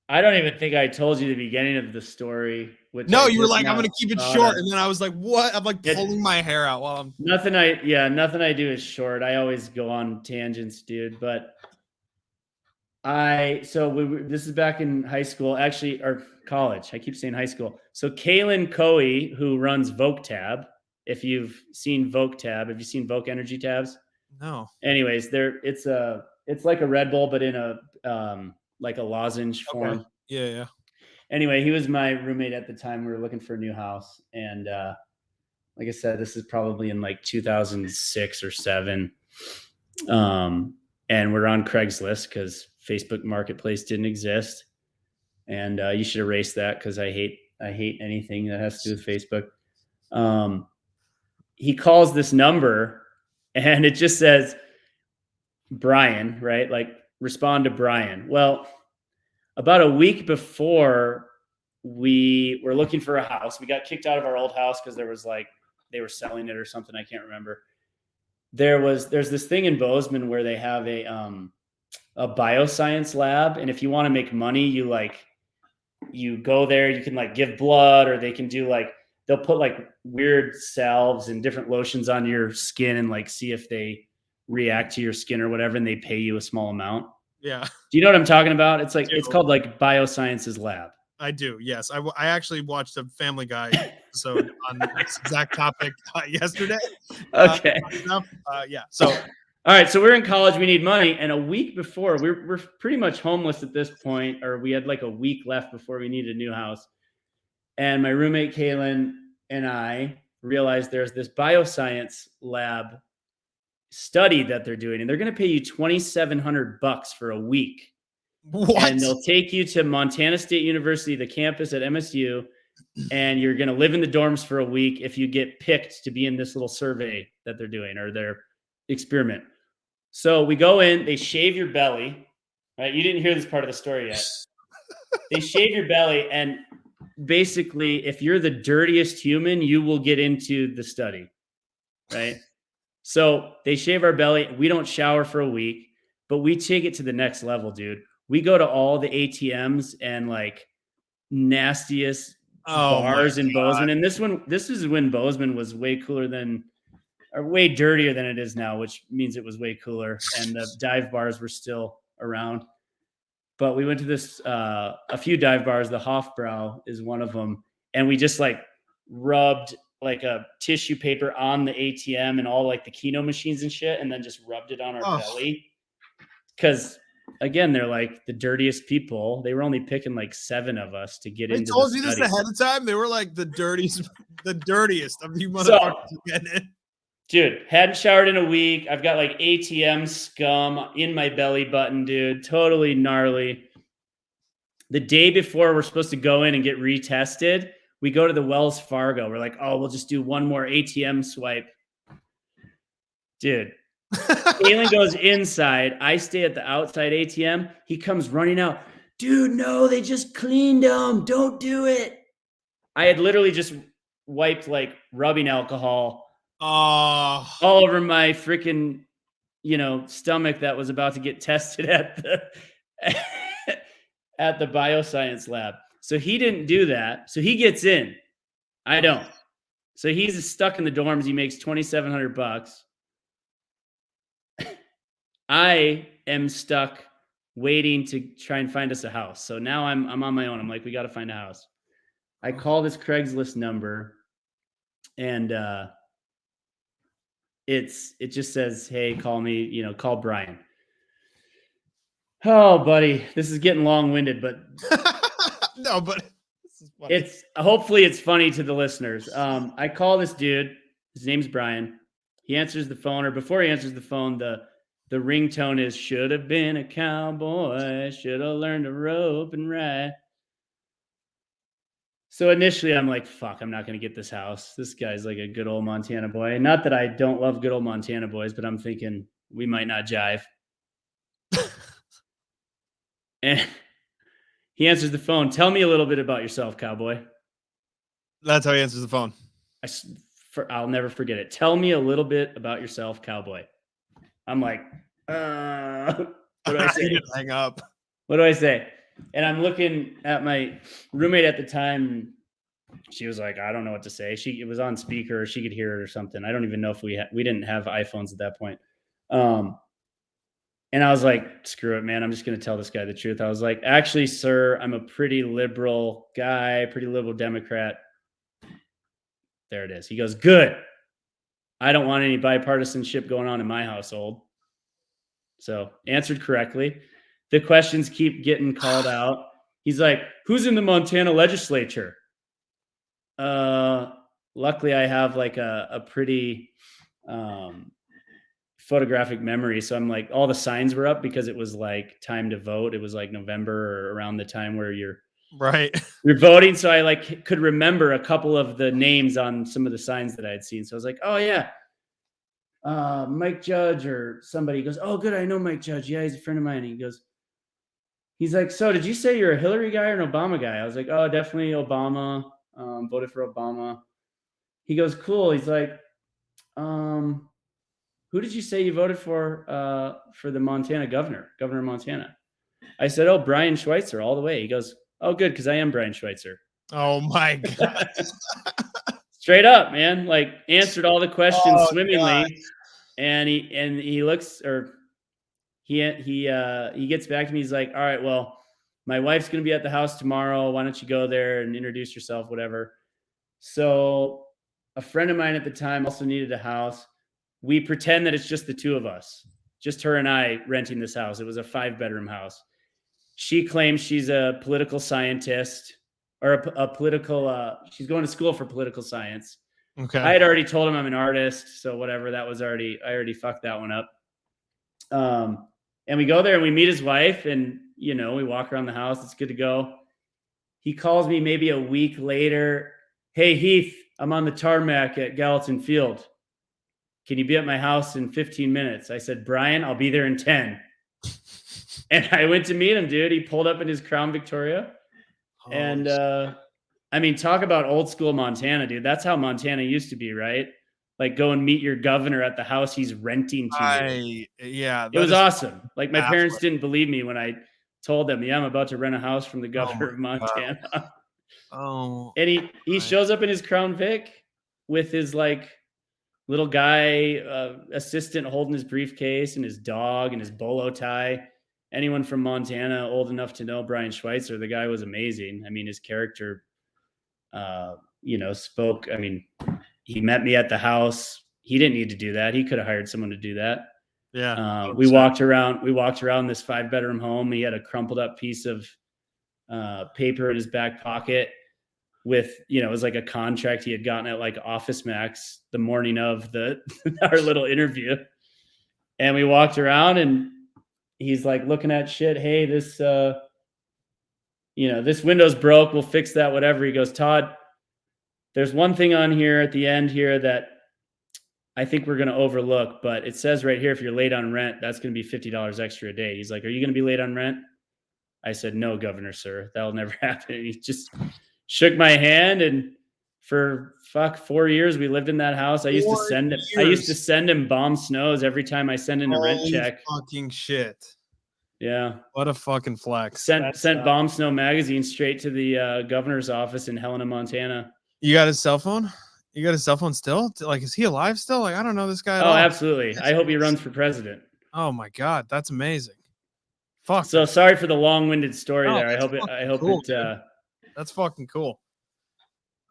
Speaker 2: I don't even think I told you the beginning of the story.
Speaker 1: No, you were like, I'm gonna keep it short, and then I was like, what? I'm like pulling my hair out while I'm
Speaker 2: nothing I do is short. I always go on tangents, dude. But this is back in high school, actually, or college. I keep saying high school. So Kaylin Coey, who runs Voke Tab, if you've seen Voke Tab, have you seen Voke Energy Tabs?
Speaker 1: No.
Speaker 2: Anyways, it's like a Red Bull, but in a like a lozenge form.
Speaker 1: Yeah.
Speaker 2: Anyway, he was my roommate at the time. We were looking for a new house, and like I said, this is probably in like 2006 or 7. And we're on Craigslist because Facebook Marketplace didn't exist. And you should erase that because I hate anything that has to do with Facebook. He calls this number and it just says Brian, right? Like, respond to Brian. Well, about a week before we were looking for a house, we got kicked out of our old house because there was like, they were selling it or something. I can't remember. There's this thing in Bozeman where they have a bioscience lab. And if you want to make money, you go there, you can like give blood, or they can do like, they'll put like weird salves and different lotions on your skin and like see if they react to your skin or whatever. And they pay you a small amount.
Speaker 1: Yeah.
Speaker 2: Do you know what I'm talking about? It's like, it's called like Biosciences Lab.
Speaker 1: I do. Yes. I actually watched a Family Guy episode on this exact topic yesterday.
Speaker 2: Okay.
Speaker 1: Yeah. So,
Speaker 2: all right. So we're in college. We need money. And a week before, we're pretty much homeless at this point, or we had like a week left before we needed a new house. And my roommate, Kaylin, and I realized there's this bioscience lab study that they're doing, and they're going to pay you $2,700 for a week.
Speaker 1: What?
Speaker 2: And they'll take you to Montana State University, the campus at MSU, and you're going to live in the dorms for a week if you get picked to be in this little survey that they're doing, or their experiment. So we go in, they shave your belly, right? You didn't hear this part of the story yet. They shave your belly, and basically, if you're the dirtiest human, you will get into the study, right? So they shave our belly. We don't shower for a week, but we take it to the next level, dude. We go to all the ATMs and like nastiest bars in Bozeman. And this is when Bozeman was way cooler or way dirtier than it is now, which means it was way cooler. And the dive bars were still around. But we went to this, a few dive bars. The Hofbrau is one of them. And we just like rubbed like a tissue paper on the ATM and all like the Keno machines and shit, and then just rubbed it on our belly. Because again, they're like the dirtiest people. They were only picking like 7 of us to get into. They
Speaker 1: told you this ahead of time. They were like the dirtiest of you motherfuckers getting it.
Speaker 2: Dude, hadn't showered in a week. I've got like ATM scum in my belly button, dude. Totally gnarly. The day before we're supposed to go in and get retested, we go to the Wells Fargo. We're like, oh, we'll just do one more ATM swipe. Dude. Kaylin goes inside. I stay at the outside ATM. He comes running out. Dude, no, they just cleaned them. Don't do it. I had literally just wiped like rubbing alcohol all over my freaking, stomach that was about to get tested at the bioscience lab. So he didn't do that. So he gets in. I don't. So he's stuck in the dorms. He makes $2,700. I am stuck waiting to try and find us a house. So now I'm on my own. I'm like, we got to find a house. I call this Craigslist number, and it just says, hey, call me, call Brian. Oh, buddy, this is getting long-winded, but
Speaker 1: no, but this is funny.
Speaker 2: Hopefully it's funny to the listeners. I call this dude. His name's Brian. He answers the phone, or before he answers the phone, the The ringtone is should have been a cowboy, should have learned to rope and ride. So initially I'm like, fuck, I'm not going to get this house. This guy's like a good old Montana boy. Not that I don't love good old Montana boys, but I'm thinking we might not jive. And he answers the phone. Tell me a little bit about yourself, cowboy.
Speaker 1: That's how he answers the phone.
Speaker 2: I'll never forget it. Tell me a little bit about yourself, cowboy. I'm like, what do I say?
Speaker 1: Hang up.
Speaker 2: What do I say? And I'm looking at my roommate at the time. She was like, I don't know what to say. It was on speaker. She could hear it or something. I don't even know if we didn't have iPhones at that point. And I was like, screw it, man. I'm just going to tell this guy the truth. I was like, actually, sir, I'm a pretty liberal guy, pretty liberal Democrat. There it is. He goes, good. I don't want any bipartisanship going on in my household. So answered correctly. The questions keep getting called out. He's like, who's in the Montana legislature? Luckily I have like a pretty photographic memory. So I'm like, all the signs were up because it was like time to vote. It was like November or around the time where you're voting. So I like could remember a couple of the names on some of the signs that I had seen. So I was like, oh yeah. Mike Judge or somebody. He goes, oh good, I know Mike Judge. Yeah, he's a friend of mine. And he's like, so did you say you're a Hillary guy or an Obama guy? I was like, oh, definitely Obama. Voted for Obama. He goes, cool. He's like, who did you say you voted for the Montana governor of Montana? I said, oh, Brian Schweitzer all the way. He goes, oh, good, because I am Brian Schweitzer.
Speaker 1: Oh my God.
Speaker 2: Straight up, man. Like answered all the questions swimmingly. God. And he looks, or he gets back to me. He's like, all right, well, my wife's going to be at the house tomorrow. Why don't you go there and introduce yourself, whatever. So a friend of mine at the time also needed a house. We pretend that it's just the two of us, just her and I renting this house. It was a 5-bedroom house. She claims she's a political scientist or a political, she's going to school for political science.
Speaker 1: Okay.
Speaker 2: I had already told him I'm an artist. So whatever, I already fucked that one up. And we go there and we meet his wife and, we walk around the house. It's good to go. He calls me maybe a week later. Hey, Heath, I'm on the tarmac at Gallatin Field. Can you be at my house in 15 minutes? I said, Brian, I'll be there in 10. And I went to meet him, dude. He pulled up in his Crown Victoria. And, talk about old school Montana, dude. That's how Montana used to be, right? Like go and meet your governor at the house he's renting to you.
Speaker 1: Yeah.
Speaker 2: It was awesome. Like my parents didn't believe me when I told them, yeah, I'm about to rent a house from the governor of Montana. And he shows up in his Crown Vic with his like little guy assistant holding his briefcase and his dog and his bolo tie. Anyone from Montana old enough to know Brian Schweitzer, the guy was amazing. I mean, his character, spoke. I mean, he met me at the house. He didn't need to do that. He could have hired someone to do that.
Speaker 1: Yeah.
Speaker 2: We walked around this 5-bedroom home. He had a crumpled up piece of paper in his back pocket with, it was like a contract he had gotten at like Office Max the morning of our little interview. And we walked around and he's like looking at shit. Hey, this, this window's broke. We'll fix that, whatever. He goes, Todd, there's one thing on here at the end here that I think we're going to overlook, but it says right here, if you're late on rent, that's going to be $50 extra a day. He's like, are you going to be late on rent? I said, no, Governor, sir, that'll never happen. And he just shook my hand. And for 4 years, we lived in that house. I used to send him bomb snows every time I send in a rent check.
Speaker 1: Fucking shit.
Speaker 2: Yeah.
Speaker 1: What a fucking flex.
Speaker 2: Sent Bomb Snow magazine straight to the governor's office in Helena, Montana.
Speaker 1: You got his cell phone? You got his cell phone still? Like, is he alive still? Like, I don't know this guy at all.
Speaker 2: Oh, absolutely. I hope he runs for president.
Speaker 1: Oh my God. That's amazing. Fuck.
Speaker 2: So sorry for the long-winded story there. I hope
Speaker 1: cool,
Speaker 2: it
Speaker 1: that's fucking cool.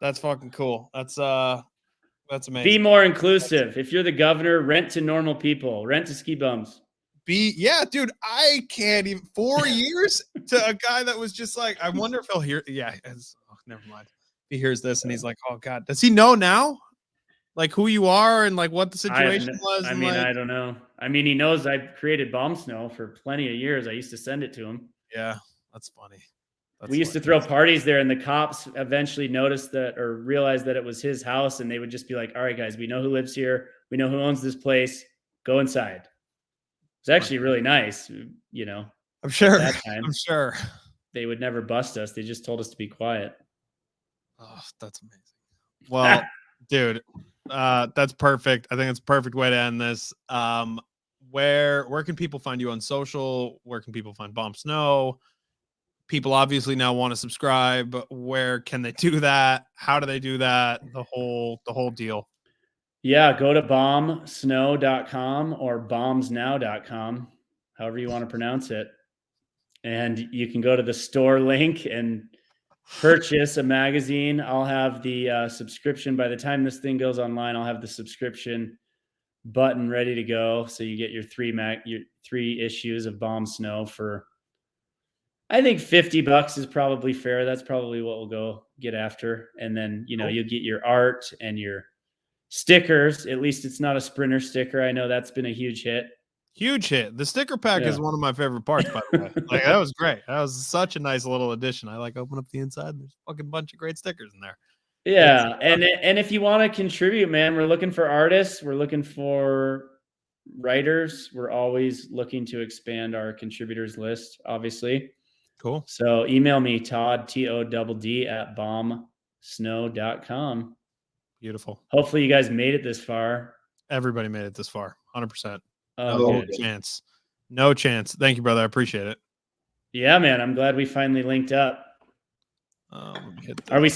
Speaker 1: That's fucking cool. That's amazing.
Speaker 2: Be more inclusive. If you're the governor, rent to normal people, rent to ski bums.
Speaker 1: Yeah, dude, I can't even 4 years to a guy that was just like, I wonder if he'll hear. Yeah. Never mind. He hears this and he's like, oh God, does he know now? like who you are and like what the situation was?
Speaker 2: I
Speaker 1: and
Speaker 2: mean,
Speaker 1: like,
Speaker 2: I don't know. I mean, he knows I've created bomb snow for plenty of years. I used to send it to him.
Speaker 1: yeah, that's funny.
Speaker 2: We used to throw parties there, and the cops eventually noticed that or realized that it was his house, and they would just be like, "All right, guys, we know who lives here. We know who owns this place. Go inside." It's actually really nice, you know.
Speaker 1: I'm sure.
Speaker 2: At that time,
Speaker 1: I'm sure.
Speaker 2: they would never bust us. They just told us to be quiet.
Speaker 1: Oh, that's amazing. Well, dude, that's perfect. I think it's a perfect way to end this. Where can people find you on social? Where can people find Bomb Snow? People obviously now want to subscribe. Where can they do that? How do they do that? The whole deal.
Speaker 2: Yeah, go to bombsnow.com or bombsnow.com, however you want to pronounce it. And you can go to the store link and purchase a magazine. I'll have the subscription. By the time this thing goes online, I'll have the subscription button ready to go. So you get your three issues of Bomb Snow for, I think $50 is probably fair. That's probably what we'll go get after. And then, you'll get your art and your stickers. At least it's not a Sprinter sticker. I know that's been a huge hit.
Speaker 1: Huge hit. The sticker pack is one of my favorite parts, by the way. Like, that was great. That was such a nice little addition. I like open up the inside and there's a fucking bunch of great stickers in there.
Speaker 2: Yeah. And if you want to contribute, man, we're looking for artists. We're looking for writers. We're always looking to expand our contributors list, obviously.
Speaker 1: Cool.
Speaker 2: So email me, Todd, TODD at bombsnow.com.
Speaker 1: Beautiful.
Speaker 2: Hopefully you guys made it this far.
Speaker 1: Everybody made it this far. 100%.
Speaker 2: Oh,
Speaker 1: no chance. No chance. Thank you, brother. I appreciate it.
Speaker 2: Yeah, man. I'm glad we finally linked up.
Speaker 1: Let me hit
Speaker 2: Are we